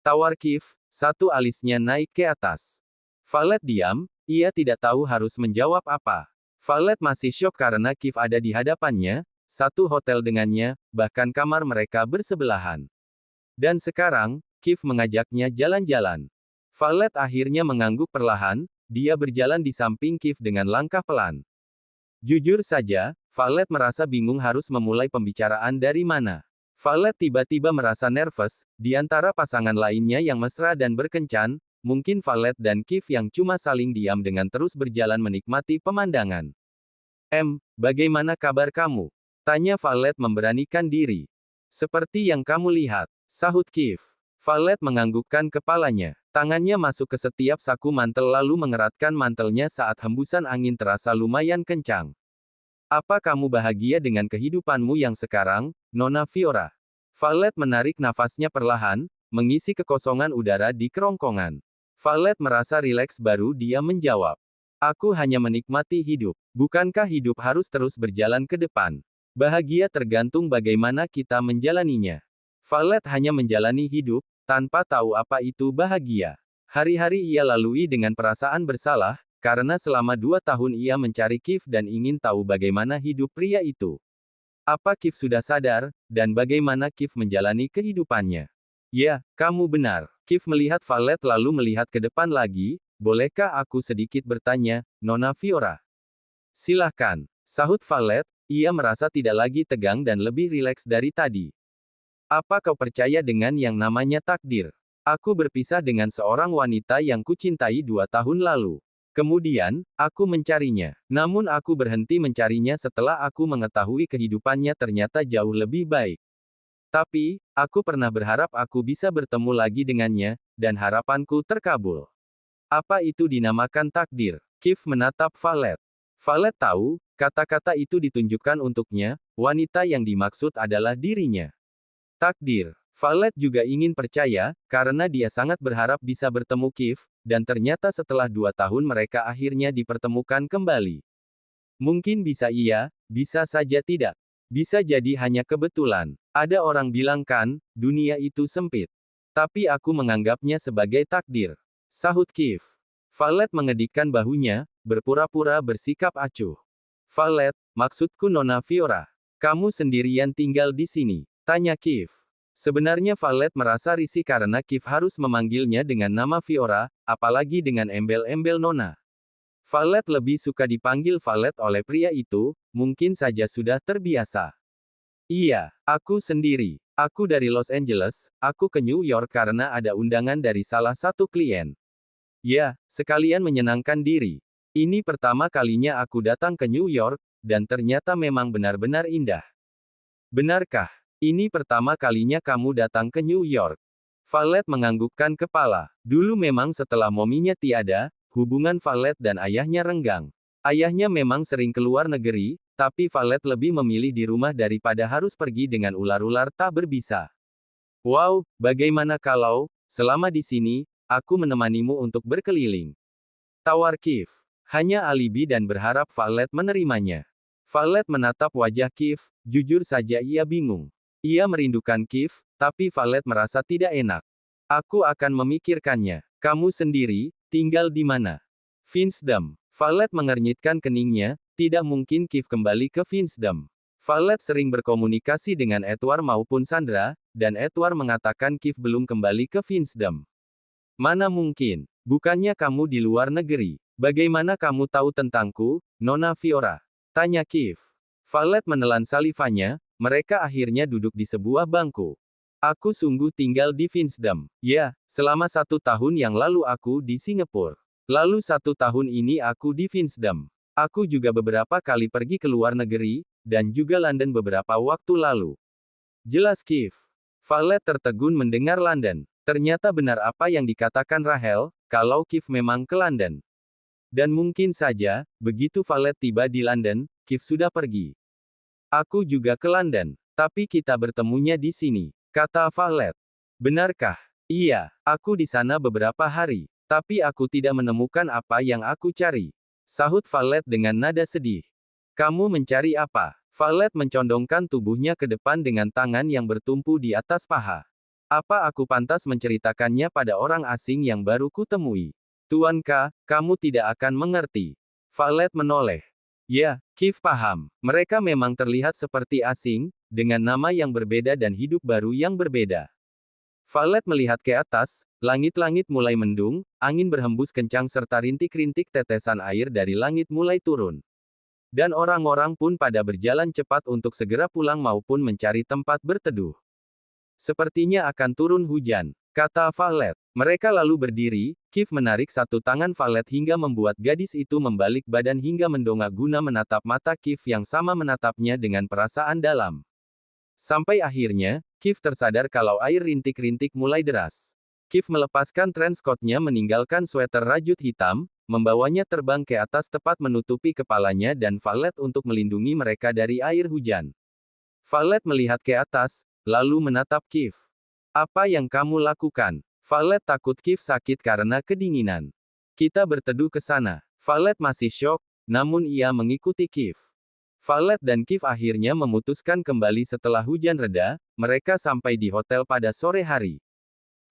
Tawar Kif, satu alisnya naik ke atas. Valet diam, ia tidak tahu harus menjawab apa. Valet masih syok karena Kif ada di hadapannya, satu hotel dengannya, bahkan kamar mereka bersebelahan. Dan sekarang, Kif mengajaknya jalan-jalan. Valet akhirnya mengangguk perlahan, dia berjalan di samping Kif dengan langkah pelan. Jujur saja, Valet merasa bingung harus memulai pembicaraan dari mana. Valet tiba-tiba merasa nervous, di antara pasangan lainnya yang mesra dan berkencan, mungkin Valet dan Kif yang cuma saling diam dengan terus berjalan menikmati pemandangan. Bagaimana kabar kamu? Tanya Valet memberanikan diri. Seperti yang kamu lihat, sahut Kif. Valet menganggukkan kepalanya. Tangannya masuk ke setiap saku mantel lalu mengeratkan mantelnya saat hembusan angin terasa lumayan kencang. Apa kamu bahagia dengan kehidupanmu yang sekarang, Nona Fiora? Valet menarik nafasnya perlahan, mengisi kekosongan udara di kerongkongan. Valet merasa rileks baru dia menjawab. Aku hanya menikmati hidup. Bukankah hidup harus terus berjalan ke depan? Bahagia tergantung bagaimana kita menjalaninya. Valet hanya menjalani hidup, tanpa tahu apa itu bahagia. Hari-hari ia lalui dengan perasaan bersalah, karena selama 2 tahun ia mencari Kif dan ingin tahu bagaimana hidup pria itu. Apa Kif sudah sadar, dan bagaimana Kif menjalani kehidupannya? Ya, kamu benar. Kif melihat Valet lalu melihat ke depan lagi. Bolehkah aku sedikit bertanya, Nona Fiora? Silahkan, sahut Valet. Ia merasa tidak lagi tegang dan lebih rileks dari tadi. Apa kau percaya dengan yang namanya takdir? Aku berpisah dengan seorang wanita yang kucintai 2 tahun lalu. Kemudian, aku mencarinya. Namun aku berhenti mencarinya setelah aku mengetahui kehidupannya ternyata jauh lebih baik. Tapi, aku pernah berharap aku bisa bertemu lagi dengannya, dan harapanku terkabul. Apa itu dinamakan takdir? Kif menatap Valet. Valet tahu, kata-kata itu ditunjukkan untuknya, wanita yang dimaksud adalah dirinya. Takdir. Valet juga ingin percaya, karena dia sangat berharap bisa bertemu Kif, dan ternyata setelah 2 tahun mereka akhirnya dipertemukan kembali. Mungkin bisa iya, bisa saja tidak. Bisa jadi hanya kebetulan. Ada orang bilang kan, dunia itu sempit. Tapi aku menganggapnya sebagai takdir. Sahut Kif. Valet mengedikkan bahunya, berpura-pura bersikap acuh. Valet, maksudku Nona Fiora. Kamu sendirian tinggal di sini? Tanya Kif. Sebenarnya Valet merasa risih karena Kif harus memanggilnya dengan nama Fiora, apalagi dengan embel-embel Nona. Valet lebih suka dipanggil Valet oleh pria itu, mungkin saja sudah terbiasa. Iya, aku sendiri. Aku dari Los Angeles, aku ke New York karena ada undangan dari salah satu klien. Ya, sekalian menyenangkan diri. Ini pertama kalinya aku datang ke New York, dan ternyata memang benar-benar indah. Benarkah? Ini pertama kalinya kamu datang ke New York? Valet menganggukkan kepala. Dulu memang setelah mominya tiada, hubungan Valet dan ayahnya renggang. Ayahnya memang sering keluar negeri, tapi Valet lebih memilih di rumah daripada harus pergi dengan ular-ular tak berbisa. Wow, bagaimana kalau, selama di sini, aku menemanimu untuk berkeliling? Tawar Kif. Hanya alibi dan berharap Valet menerimanya. Valet menatap wajah Kif, jujur saja ia bingung. Ia merindukan Kif, tapi Valet merasa tidak enak. Aku akan memikirkannya. Kamu sendiri, tinggal di mana? Finsdom. Valet mengernyitkan keningnya, tidak mungkin Kif kembali ke Finsdom. Valet sering berkomunikasi dengan Edward maupun Sandra, dan Edward mengatakan Kif belum kembali ke Finsdom. Mana mungkin? Bukannya kamu di luar negeri? Bagaimana kamu tahu tentangku, Nona Fiora? Tanya Kif. Valet menelan salivanya, mereka akhirnya duduk di sebuah bangku. Aku sungguh tinggal di Finsdom. Ya, selama 1 tahun yang lalu aku di Singapura. Lalu 1 tahun ini aku di Finsdom. Aku juga beberapa kali pergi ke luar negeri, dan juga London beberapa waktu lalu. Jelas Kif. Valet tertegun mendengar London. Ternyata benar apa yang dikatakan Rahel, kalau Kif memang ke London. Dan mungkin saja, begitu Valet tiba di London, Kif sudah pergi. Aku juga ke London, tapi kita bertemunya di sini, kata Valet. Benarkah? Iya, aku di sana beberapa hari, tapi aku tidak menemukan apa yang aku cari. Sahut Valet dengan nada sedih. Kamu mencari apa? Valet mencondongkan tubuhnya ke depan dengan tangan yang bertumpu di atas paha. Apa aku pantas menceritakannya pada orang asing yang baru kutemui? Tuanka, kamu tidak akan mengerti. Valet menoleh. Ya, Kif paham. Mereka memang terlihat seperti asing, dengan nama yang berbeda dan hidup baru yang berbeda. Valet melihat ke atas, langit-langit mulai mendung, angin berhembus kencang serta rintik-rintik tetesan air dari langit mulai turun. Dan orang-orang pun pada berjalan cepat untuk segera pulang maupun mencari tempat berteduh. Sepertinya akan turun hujan, kata Valet. Mereka lalu berdiri, Kif menarik satu tangan Valet hingga membuat gadis itu membalik badan hingga mendongak guna menatap mata Kif yang sama menatapnya dengan perasaan dalam. Sampai akhirnya, Kif tersadar kalau air rintik-rintik mulai deras. Kif melepaskan trenchcoat-nya meninggalkan sweater rajut hitam, membawanya terbang ke atas tepat menutupi kepalanya dan Valet untuk melindungi mereka dari air hujan. Valet melihat ke atas, lalu menatap Kif. Apa yang kamu lakukan? Valet takut Kif sakit karena kedinginan. Kita berteduh ke sana. Valet masih syok, namun ia mengikuti Kif. Valet dan Kif akhirnya memutuskan kembali setelah hujan reda, mereka sampai di hotel pada sore hari.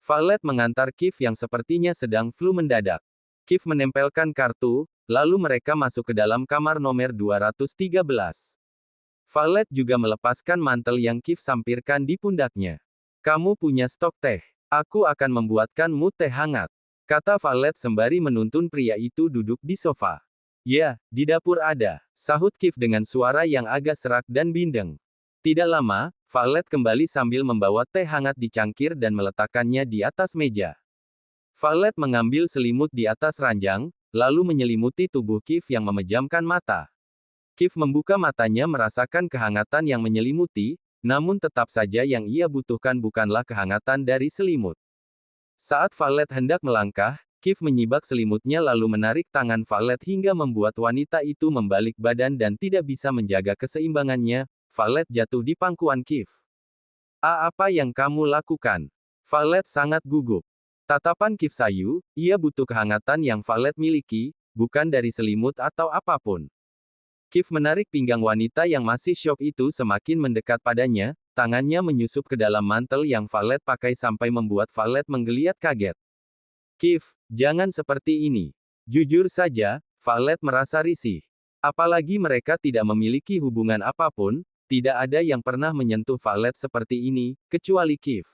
Valet mengantar Kif yang sepertinya sedang flu mendadak. Kif menempelkan kartu, lalu mereka masuk ke dalam kamar nomor 213. Violet juga melepaskan mantel yang Kif sampirkan di pundaknya. Kamu punya stok teh. Aku akan membuatkanmu teh hangat, kata Violet sembari menuntun pria itu duduk di sofa. Ya, di dapur ada, sahut Kif dengan suara yang agak serak dan bindeng. Tidak lama, Violet kembali sambil membawa teh hangat di cangkir dan meletakkannya di atas meja. Violet mengambil selimut di atas ranjang, lalu menyelimuti tubuh Kif yang memejamkan mata. Kif membuka matanya merasakan kehangatan yang menyelimuti, namun tetap saja yang ia butuhkan bukanlah kehangatan dari selimut. Saat Violet hendak melangkah, Kif menyibak selimutnya lalu menarik tangan Violet hingga membuat wanita itu membalik badan dan tidak bisa menjaga keseimbangannya. Violet jatuh di pangkuan Kif. Apa yang kamu lakukan? Violet sangat gugup. Tatapan Kif sayu, ia butuh kehangatan yang Violet miliki, bukan dari selimut atau apapun. Kif menarik pinggang wanita yang masih syok itu semakin mendekat padanya, tangannya menyusup ke dalam mantel yang Violet pakai sampai membuat Violet menggeliat kaget. Kif, jangan seperti ini. Jujur saja, Violet merasa risih. Apalagi mereka tidak memiliki hubungan apapun, tidak ada yang pernah menyentuh Violet seperti ini, kecuali Kif.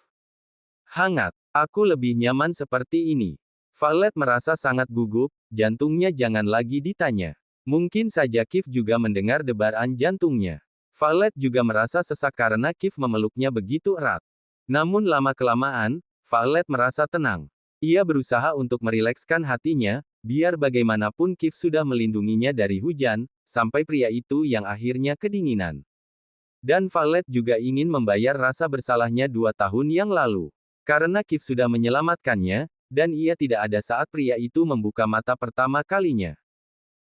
Hangat, aku lebih nyaman seperti ini. Violet merasa sangat gugup, jantungnya jangan lagi ditanya. Mungkin saja Kif juga mendengar debaran jantungnya. Violet juga merasa sesak karena Kif memeluknya begitu erat. Namun lama-kelamaan, Violet merasa tenang. Ia berusaha untuk merilekskan hatinya, biar bagaimanapun Kif sudah melindunginya dari hujan, sampai pria itu yang akhirnya kedinginan. Dan Violet juga ingin membayar rasa bersalahnya 2 tahun yang lalu. Karena Kif sudah menyelamatkannya, dan ia tidak ada saat pria itu membuka mata pertama kalinya.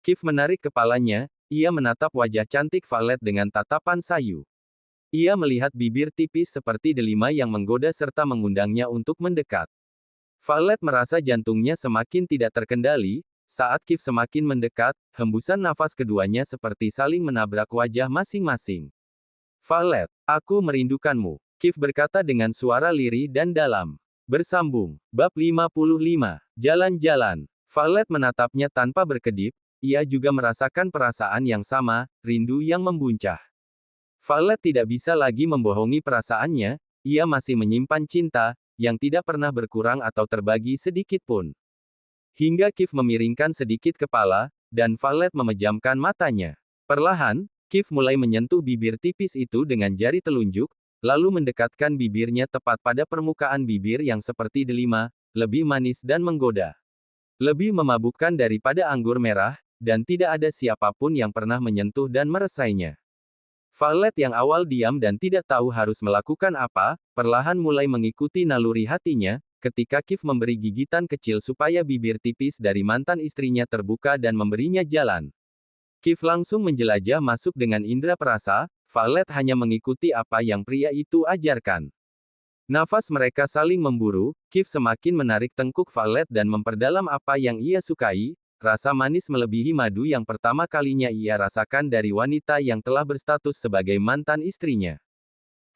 Kif menarik kepalanya, ia menatap wajah cantik Violet dengan tatapan sayu. Ia melihat bibir tipis seperti delima yang menggoda serta mengundangnya untuk mendekat. Violet merasa jantungnya semakin tidak terkendali, saat Kif semakin mendekat, hembusan nafas keduanya seperti saling menabrak wajah masing-masing. Violet, aku merindukanmu, Kif berkata dengan suara lirih dan dalam. Bersambung, bab 55, jalan-jalan. Violet menatapnya tanpa berkedip. Ia juga merasakan perasaan yang sama, rindu yang membuncah. Violet tidak bisa lagi membohongi perasaannya, ia masih menyimpan cinta, yang tidak pernah berkurang atau terbagi sedikit pun. Hingga Kif memiringkan sedikit kepala, dan Violet memejamkan matanya. Perlahan, Kif mulai menyentuh bibir tipis itu dengan jari telunjuk, lalu mendekatkan bibirnya tepat pada permukaan bibir yang seperti delima, lebih manis dan menggoda. Lebih memabukkan daripada anggur merah, dan tidak ada siapapun yang pernah menyentuh dan meresainya. Violet yang awal diam dan tidak tahu harus melakukan apa, perlahan mulai mengikuti naluri hatinya, ketika Kif memberi gigitan kecil supaya bibir tipis dari mantan istrinya terbuka dan memberinya jalan. Kif langsung menjelajah masuk dengan indera perasa, Violet hanya mengikuti apa yang pria itu ajarkan. Nafas mereka saling memburu, Kif semakin menarik tengkuk Violet dan memperdalam apa yang ia sukai. Rasa manis melebihi madu yang pertama kalinya ia rasakan dari wanita yang telah berstatus sebagai mantan istrinya.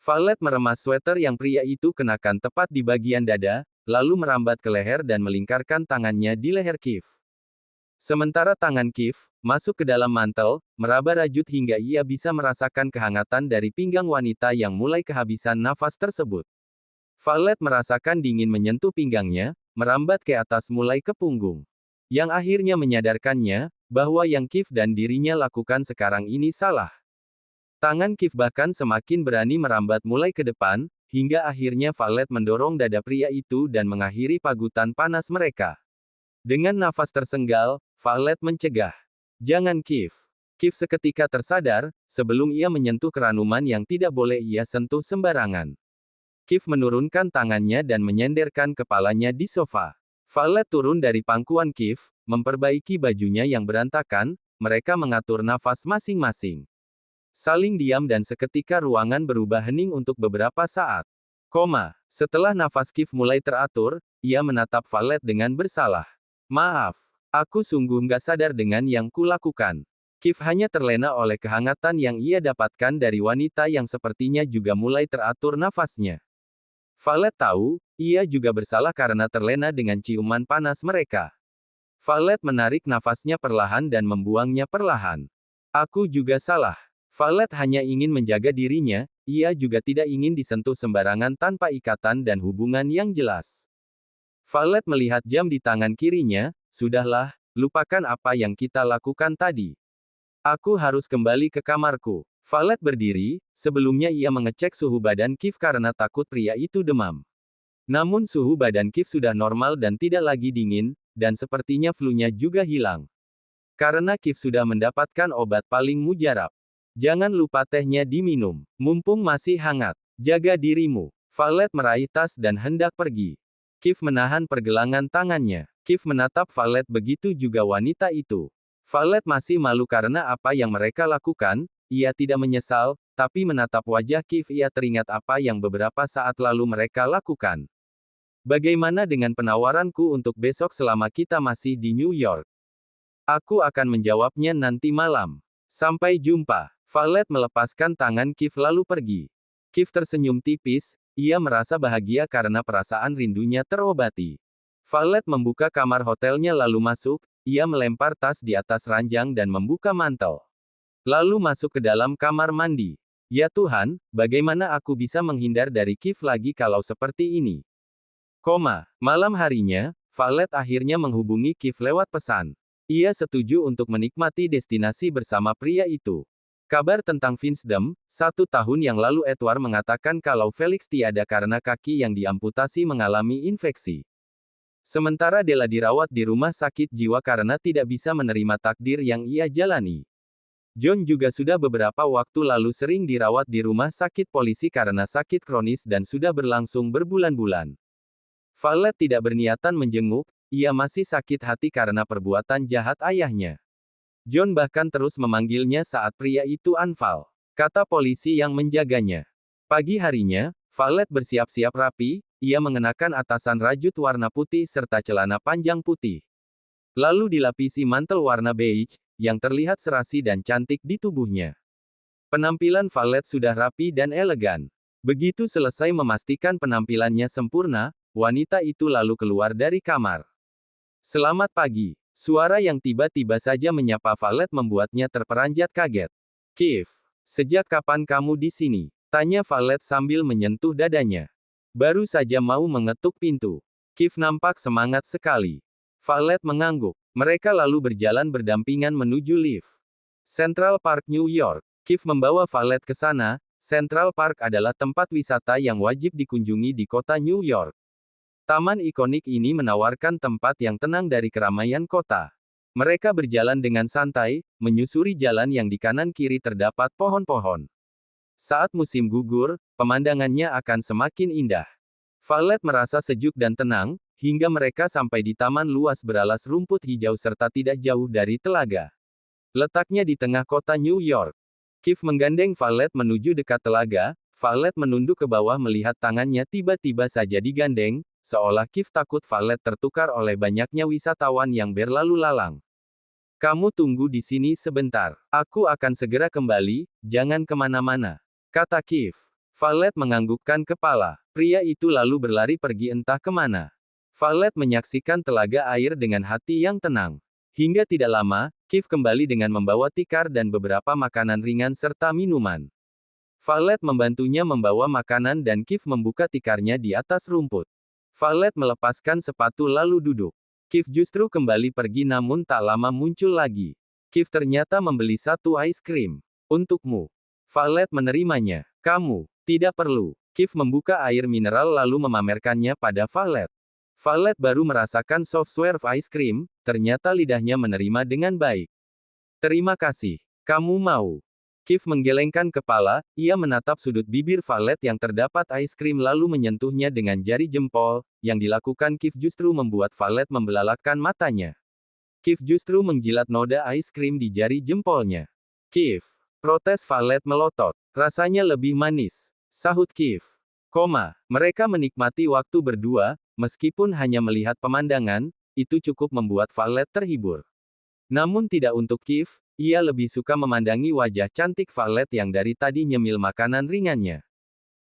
Violet meremas sweater yang pria itu kenakan tepat di bagian dada, lalu merambat ke leher dan melingkarkan tangannya di leher Kif. Sementara tangan Kif masuk ke dalam mantel, meraba rajut hingga ia bisa merasakan kehangatan dari pinggang wanita yang mulai kehabisan nafas tersebut. Violet merasakan dingin menyentuh pinggangnya, merambat ke atas mulai ke punggung. Yang akhirnya menyadarkannya, bahwa yang Kif dan dirinya lakukan sekarang ini salah. Tangan Kif bahkan semakin berani merambat mulai ke depan, hingga akhirnya Violet mendorong dada pria itu dan mengakhiri pagutan panas mereka. Dengan nafas tersenggal, Violet mencegah. Jangan Kif. Kif seketika tersadar, sebelum ia menyentuh keranuman yang tidak boleh ia sentuh sembarangan. Kif menurunkan tangannya dan menyenderkan kepalanya di sofa. Violet turun dari pangkuan Kif, memperbaiki bajunya yang berantakan, mereka mengatur nafas masing-masing. Saling diam dan seketika ruangan berubah hening untuk beberapa saat. Setelah nafas Kif mulai teratur, ia menatap Violet dengan bersalah. Maaf, aku sungguh nggak sadar dengan yang kulakukan. Kif hanya terlena oleh kehangatan yang ia dapatkan dari wanita yang sepertinya juga mulai teratur nafasnya. Violet tahu, ia juga bersalah karena terlena dengan ciuman panas mereka. Violet menarik nafasnya perlahan dan membuangnya perlahan. Aku juga salah. Violet hanya ingin menjaga dirinya, ia juga tidak ingin disentuh sembarangan tanpa ikatan dan hubungan yang jelas. Violet melihat jam di tangan kirinya, sudahlah, lupakan apa yang kita lakukan tadi. Aku harus kembali ke kamarku. Violet berdiri, sebelumnya ia mengecek suhu badan Kif karena takut pria itu demam. Namun suhu badan Kif sudah normal dan tidak lagi dingin, dan sepertinya flu-nya juga hilang. Karena Kif sudah mendapatkan obat paling mujarab. Jangan lupa tehnya diminum. Mumpung masih hangat. Jaga dirimu. Violet meraih tas dan hendak pergi. Kif menahan pergelangan tangannya. Kif menatap Violet, begitu juga wanita itu. Violet masih malu karena apa yang mereka lakukan. Ia tidak menyesal, tapi menatap wajah Kif ia teringat apa yang beberapa saat lalu mereka lakukan. Bagaimana dengan penawaranku untuk besok selama kita masih di New York? Aku akan menjawabnya nanti malam. Sampai jumpa. Violet melepaskan tangan Kif lalu pergi. Kif tersenyum tipis, ia merasa bahagia karena perasaan rindunya terobati. Violet membuka kamar hotelnya lalu masuk, ia melempar tas di atas ranjang dan membuka mantel. Lalu masuk ke dalam kamar mandi. Ya Tuhan, bagaimana aku bisa menghindar dari Kif lagi kalau seperti ini? Malam harinya, Violet akhirnya menghubungi Kif lewat pesan. Ia setuju untuk menikmati destinasi bersama pria itu. Kabar tentang Vinsdom, 1 tahun yang lalu Edward mengatakan kalau Felix tiada karena kaki yang diamputasi mengalami infeksi. Sementara Della dirawat di rumah sakit jiwa karena tidak bisa menerima takdir yang ia jalani. John juga sudah beberapa waktu lalu sering dirawat di rumah sakit polisi karena sakit kronis dan sudah berlangsung berbulan-bulan. Violet tidak berniatan menjenguk, ia masih sakit hati karena perbuatan jahat ayahnya. John bahkan terus memanggilnya saat pria itu anfal. Kata polisi yang menjaganya. Pagi harinya, Violet bersiap-siap rapi, ia mengenakan atasan rajut warna putih serta celana panjang putih. Lalu dilapisi mantel warna beige, yang terlihat serasi dan cantik di tubuhnya. Penampilan Violet sudah rapi dan elegan. Begitu selesai memastikan penampilannya sempurna, wanita itu lalu keluar dari kamar. Selamat pagi. Suara yang tiba-tiba saja menyapa Violet membuatnya terperanjat kaget. Kif, sejak kapan kamu di sini? Tanya Violet sambil menyentuh dadanya. Baru saja mau mengetuk pintu. Kif nampak semangat sekali. Violet mengangguk. Mereka lalu berjalan berdampingan menuju lift. Central Park, New York. Kif membawa Violet ke sana. Central Park adalah tempat wisata yang wajib dikunjungi di kota New York. Taman ikonik ini menawarkan tempat yang tenang dari keramaian kota. Mereka berjalan dengan santai, menyusuri jalan yang di kanan kiri terdapat pohon-pohon. Saat musim gugur, pemandangannya akan semakin indah. Violet merasa sejuk dan tenang, hingga mereka sampai di taman luas beralas rumput hijau serta tidak jauh dari telaga. Letaknya di tengah kota New York. Kif menggandeng Violet menuju dekat telaga. Violet menunduk ke bawah melihat tangannya tiba-tiba saja digandeng, seolah Kif takut Violet tertukar oleh banyaknya wisatawan yang berlalu lalang. Kamu tunggu di sini sebentar. Aku akan segera kembali, jangan kemana-mana. Kata Kif. Violet menganggukkan kepala. Pria itu lalu berlari pergi entah kemana. Violet menyaksikan telaga air dengan hati yang tenang. Hingga tidak lama, Kif kembali dengan membawa tikar dan beberapa makanan ringan serta minuman. Violet membantunya membawa makanan dan Kif membuka tikarnya di atas rumput. Violet melepaskan sepatu lalu duduk. Kif justru kembali pergi namun tak lama muncul lagi. Kif ternyata membeli 1 es krim. Untukmu. Violet menerimanya. Kamu. Tidak perlu. Kif membuka air mineral lalu memamerkannya pada Violet. Violet baru merasakan soft serve ice cream, ternyata lidahnya menerima dengan baik. Terima kasih. Kamu mau? Kif menggelengkan kepala, ia menatap sudut bibir Violet yang terdapat es krim lalu menyentuhnya dengan jari jempol, yang dilakukan Kif justru membuat Violet membelalakkan matanya. Kif justru menjilat noda es krim di jari jempolnya. Kif, protes Violet melotot. Rasanya lebih manis, sahut Kif. Mereka menikmati waktu berdua, meskipun hanya melihat pemandangan, itu cukup membuat Violet terhibur. Namun tidak untuk Kif, ia lebih suka memandangi wajah cantik Violet yang dari tadi nyemil makanan ringannya.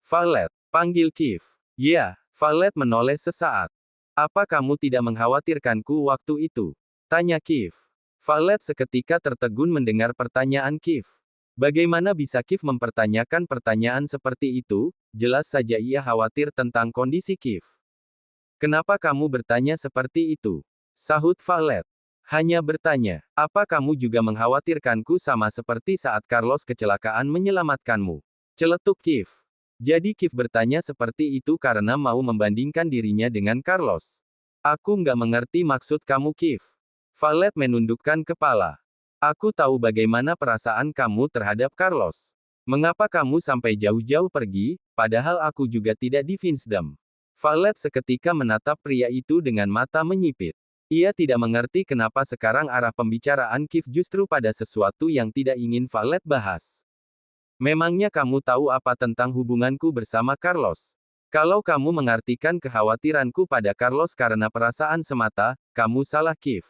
Violet, panggil Kif. Ya, Violet menoleh sesaat. Apa kamu tidak mengkhawatirkanku waktu itu? Tanya Kif. Violet seketika tertegun mendengar pertanyaan Kif. Bagaimana bisa Kif mempertanyakan pertanyaan seperti itu? Jelas saja ia khawatir tentang kondisi Kif. Kenapa kamu bertanya seperti itu? Sahut Violet. Hanya bertanya, apa kamu juga mengkhawatirkanku sama seperti saat Carlos kecelakaan menyelamatkanmu? Celetuk Kif. Jadi Kif bertanya seperti itu karena mau membandingkan dirinya dengan Carlos. Aku nggak mengerti maksud kamu Kif. Violet menundukkan kepala. Aku tahu bagaimana perasaan kamu terhadap Carlos. Mengapa kamu sampai jauh-jauh pergi, padahal aku juga tidak di Vinsdom? Violet seketika menatap pria itu dengan mata menyipit. Ia tidak mengerti kenapa sekarang arah pembicaraan Kif justru pada sesuatu yang tidak ingin Violet bahas. Memangnya kamu tahu apa tentang hubunganku bersama Carlos? Kalau kamu mengartikan kekhawatiranku pada Carlos karena perasaan semata, kamu salah Kif.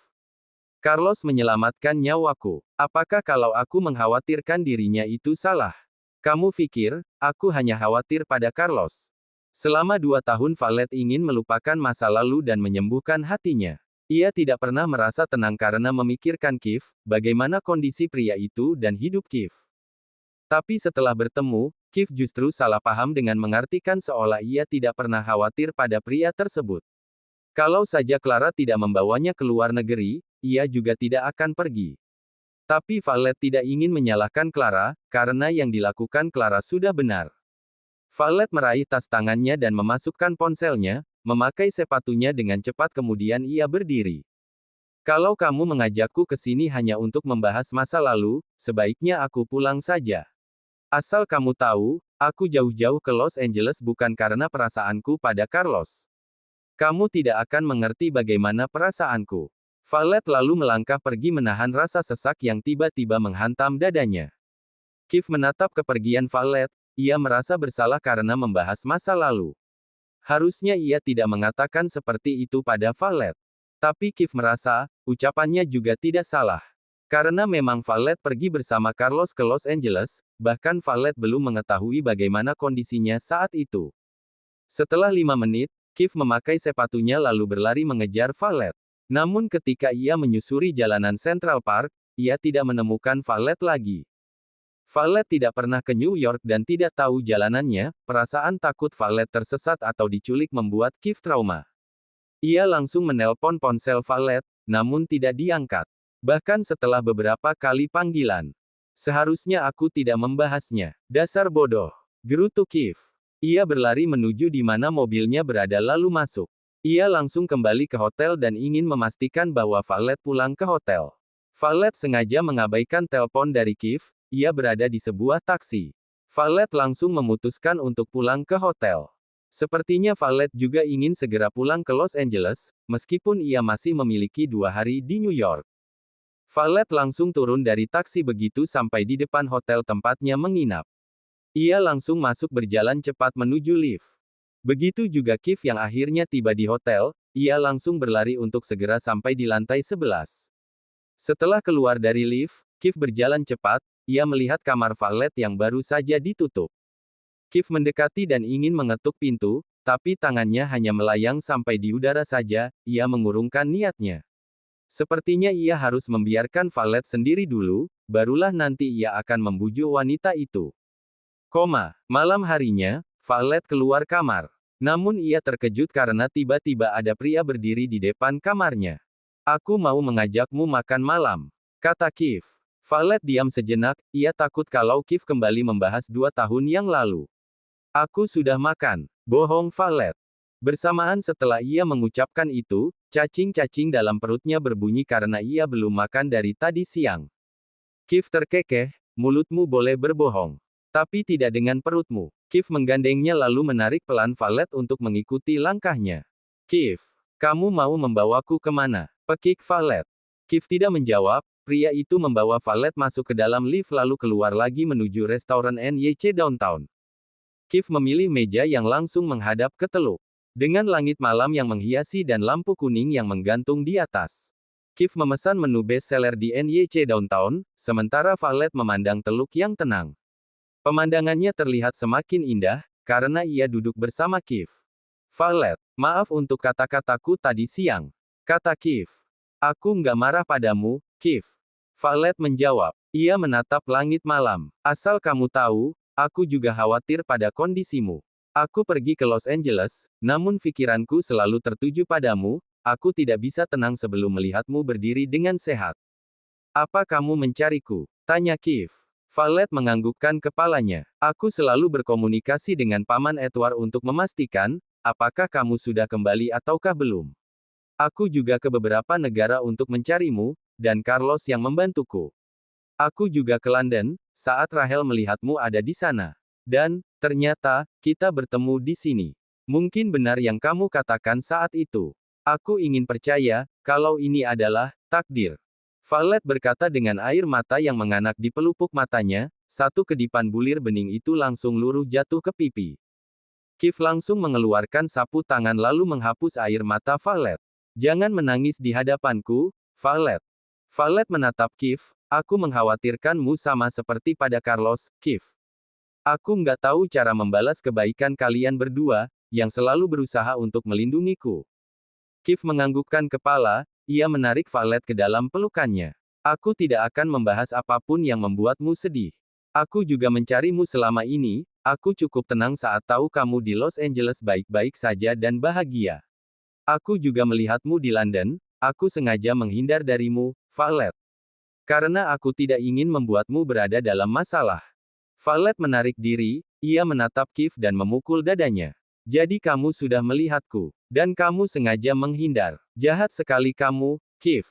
Carlos menyelamatkan nyawaku. Apakah kalau aku mengkhawatirkan dirinya itu salah? Kamu pikir, aku hanya khawatir pada Carlos? Selama 2 tahun Violet ingin melupakan masa lalu dan menyembuhkan hatinya. Ia tidak pernah merasa tenang karena memikirkan Kif, bagaimana kondisi pria itu dan hidup Kif. Tapi setelah bertemu, Kif justru salah paham dengan mengartikan seolah ia tidak pernah khawatir pada pria tersebut. Kalau saja Clara tidak membawanya ke luar negeri, ia juga tidak akan pergi. Tapi Violet tidak ingin menyalahkan Clara, karena yang dilakukan Clara sudah benar. Violet meraih tas tangannya dan memasukkan ponselnya, memakai sepatunya dengan cepat kemudian ia berdiri. Kalau kamu mengajakku ke sini hanya untuk membahas masa lalu, sebaiknya aku pulang saja. Asal kamu tahu, aku jauh-jauh ke Los Angeles bukan karena perasaanku pada Carlos. Kamu tidak akan mengerti bagaimana perasaanku. Violet lalu melangkah pergi menahan rasa sesak yang tiba-tiba menghantam dadanya. Kif menatap kepergian Violet, ia merasa bersalah karena membahas masa lalu. Harusnya ia tidak mengatakan seperti itu pada Violet. Tapi Kif merasa, ucapannya juga tidak salah. Karena memang Violet pergi bersama Carlos ke Los Angeles, bahkan Violet belum mengetahui bagaimana kondisinya saat itu. Setelah 5 menit, Kif memakai sepatunya lalu berlari mengejar Violet. Namun ketika ia menyusuri jalanan Central Park, ia tidak menemukan Violet lagi. Violet tidak pernah ke New York dan tidak tahu jalanannya, perasaan takut Violet tersesat atau diculik membuat Kif trauma. Ia langsung menelpon ponsel Violet, namun tidak diangkat. Bahkan setelah beberapa kali panggilan. Seharusnya aku tidak membahasnya. Dasar bodoh. Gerutu Kif. Ia berlari menuju di mana mobilnya berada lalu masuk. Ia langsung kembali ke hotel dan ingin memastikan bahwa Violet pulang ke hotel. Violet sengaja mengabaikan telepon dari Kif, ia berada di sebuah taksi. Violet langsung memutuskan untuk pulang ke hotel. Sepertinya Violet juga ingin segera pulang ke Los Angeles, meskipun ia masih memiliki 2 hari di New York. Violet langsung turun dari taksi begitu sampai di depan hotel tempatnya menginap. Ia langsung masuk berjalan cepat menuju lift. Begitu juga Kif yang akhirnya tiba di hotel, ia langsung berlari untuk segera sampai di lantai 11. Setelah keluar dari lift, Kif berjalan cepat, ia melihat kamar Violet yang baru saja ditutup. Kif mendekati dan ingin mengetuk pintu, tapi tangannya hanya melayang sampai di udara saja, ia mengurungkan niatnya. Sepertinya ia harus membiarkan Violet sendiri dulu, barulah nanti ia akan membujuk wanita itu. Malam harinya, Violet keluar kamar. Namun ia terkejut karena tiba-tiba ada pria berdiri di depan kamarnya. Aku mau mengajakmu makan malam, kata Kif. Violet diam sejenak, ia takut kalau Kif kembali membahas 2 tahun yang lalu. Aku sudah makan, bohong Violet. Bersamaan setelah ia mengucapkan itu, cacing-cacing dalam perutnya berbunyi karena ia belum makan dari tadi siang. Kif terkekeh, mulutmu boleh berbohong. Tapi tidak dengan perutmu. Kif menggandengnya lalu menarik pelan Violet untuk mengikuti langkahnya. Kif, kamu mau membawaku kemana? Pekik Violet. Kif tidak menjawab, pria itu membawa Violet masuk ke dalam lift lalu keluar lagi menuju restoran NYC downtown. Kif memilih meja yang langsung menghadap ke teluk. Dengan langit malam yang menghiasi dan lampu kuning yang menggantung di atas. Kif memesan menu bestseller di NYC downtown, sementara Violet memandang teluk yang tenang. Pemandangannya terlihat semakin indah, karena ia duduk bersama Kif. Violet, maaf untuk kata-kataku tadi siang, kata Kif. Aku nggak marah padamu, Kif. Violet menjawab, Ia menatap langit malam. Asal kamu tahu, aku juga khawatir pada kondisimu. Aku pergi ke Los Angeles, namun pikiranku selalu tertuju padamu, aku tidak bisa tenang sebelum melihatmu berdiri dengan sehat. Apa kamu mencariku? Tanya Kiev. Valet menganggukkan kepalanya. Aku selalu berkomunikasi dengan Paman Edward untuk memastikan, apakah kamu sudah kembali ataukah belum. Aku juga ke beberapa negara untuk mencarimu, dan Carlos yang membantuku. Aku juga ke London, saat Rahel melihatmu ada di sana. Dan, ternyata, kita bertemu di sini. Mungkin benar yang kamu katakan saat itu. Aku ingin percaya, kalau ini adalah takdir. Valet berkata dengan air mata yang menganak di pelupuk matanya, satu kedipan bulir bening itu langsung luruh jatuh ke pipi. Kiev langsung mengeluarkan sapu tangan lalu menghapus air mata Valet. Jangan menangis di hadapanku, Valet. Valet menatap Kiev. Aku mengkhawatirkanmu sama seperti pada Carlos, Kiev. Aku nggak tahu cara membalas kebaikan kalian berdua, yang selalu berusaha untuk melindungiku. Kiev menganggukkan kepala, ia menarik Valet ke dalam pelukannya. Aku tidak akan membahas apapun yang membuatmu sedih. Aku juga mencarimu selama ini, aku cukup tenang saat tahu kamu di Los Angeles baik-baik saja dan bahagia. Aku juga melihatmu di London, aku sengaja menghindar darimu, Valet. Karena aku tidak ingin membuatmu berada dalam masalah. Valet menarik diri, ia menatap Kiev dan memukul dadanya. Jadi kamu sudah melihatku. Dan kamu sengaja menghindar. Jahat sekali kamu, Kiev.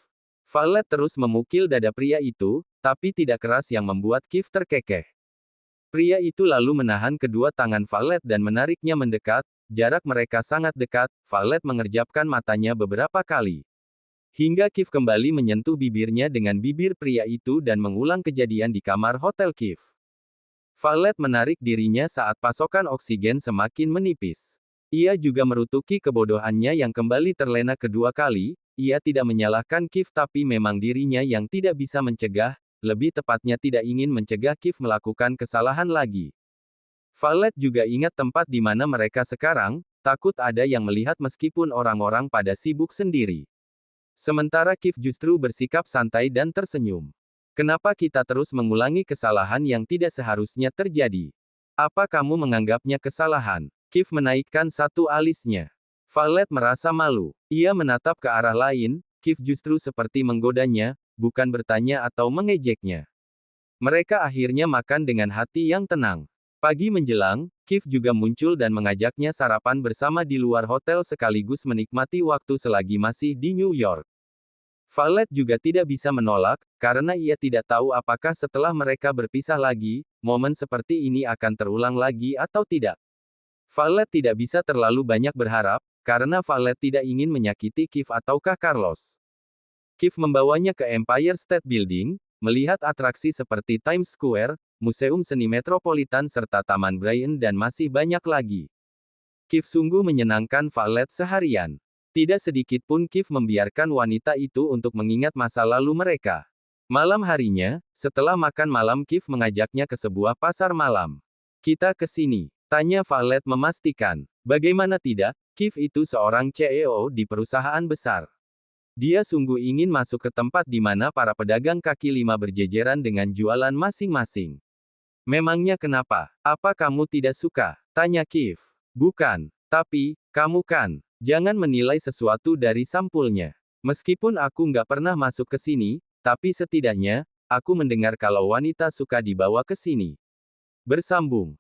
Valet terus memukul dada pria itu, tapi tidak keras yang membuat Kiev terkekeh. Pria itu lalu menahan kedua tangan Valet dan menariknya mendekat, jarak mereka sangat dekat, Valet mengerjapkan matanya beberapa kali. Hingga Kiev kembali menyentuh bibirnya dengan bibir pria itu dan mengulang kejadian di kamar hotel Kiev. Valet menarik dirinya saat pasokan oksigen semakin menipis. Ia juga merutuki kebodohannya yang kembali terlena kedua kali, ia tidak menyalahkan Kiev tapi memang dirinya yang tidak bisa mencegah, lebih tepatnya tidak ingin mencegah Kiev melakukan kesalahan lagi. Valet juga ingat tempat di mana mereka sekarang, takut ada yang melihat meskipun orang-orang pada sibuk sendiri. Sementara Kiev justru bersikap santai dan tersenyum. Kenapa kita terus mengulangi kesalahan yang tidak seharusnya terjadi? Apa kamu menganggapnya kesalahan? Kiev menaikkan satu alisnya. Valet merasa malu. Ia menatap ke arah lain, Kiev justru seperti menggodanya, bukan bertanya atau mengejeknya. Mereka akhirnya makan dengan hati yang tenang. Pagi menjelang, Kiev juga muncul dan mengajaknya sarapan bersama di luar hotel sekaligus menikmati waktu selagi masih di New York. Valet juga tidak bisa menolak, karena ia tidak tahu apakah setelah mereka berpisah lagi, momen seperti ini akan terulang lagi atau tidak. Valet tidak bisa terlalu banyak berharap, karena Valet tidak ingin menyakiti Kiev ataukah Carlos. Kiev membawanya ke Empire State Building, melihat atraksi seperti Times Square, Museum Seni Metropolitan serta Taman Bryant dan masih banyak lagi. Kiev sungguh menyenangkan Valet seharian. Tidak sedikit pun Kiev membiarkan wanita itu untuk mengingat masa lalu mereka. Malam harinya, setelah makan malam Kiev mengajaknya ke sebuah pasar malam. Kita ke sini, tanya Valet memastikan. Bagaimana tidak, Kiev itu seorang CEO di perusahaan besar. Dia sungguh ingin masuk ke tempat di mana para pedagang kaki lima berjejeran dengan jualan masing-masing. Memangnya kenapa? Apa kamu tidak suka? Tanya Kiev. Bukan, tapi, kamu kan. Jangan menilai sesuatu dari sampulnya. Meskipun aku nggak pernah masuk ke sini, tapi setidaknya, aku mendengar kalau wanita suka dibawa ke sini. Bersambung.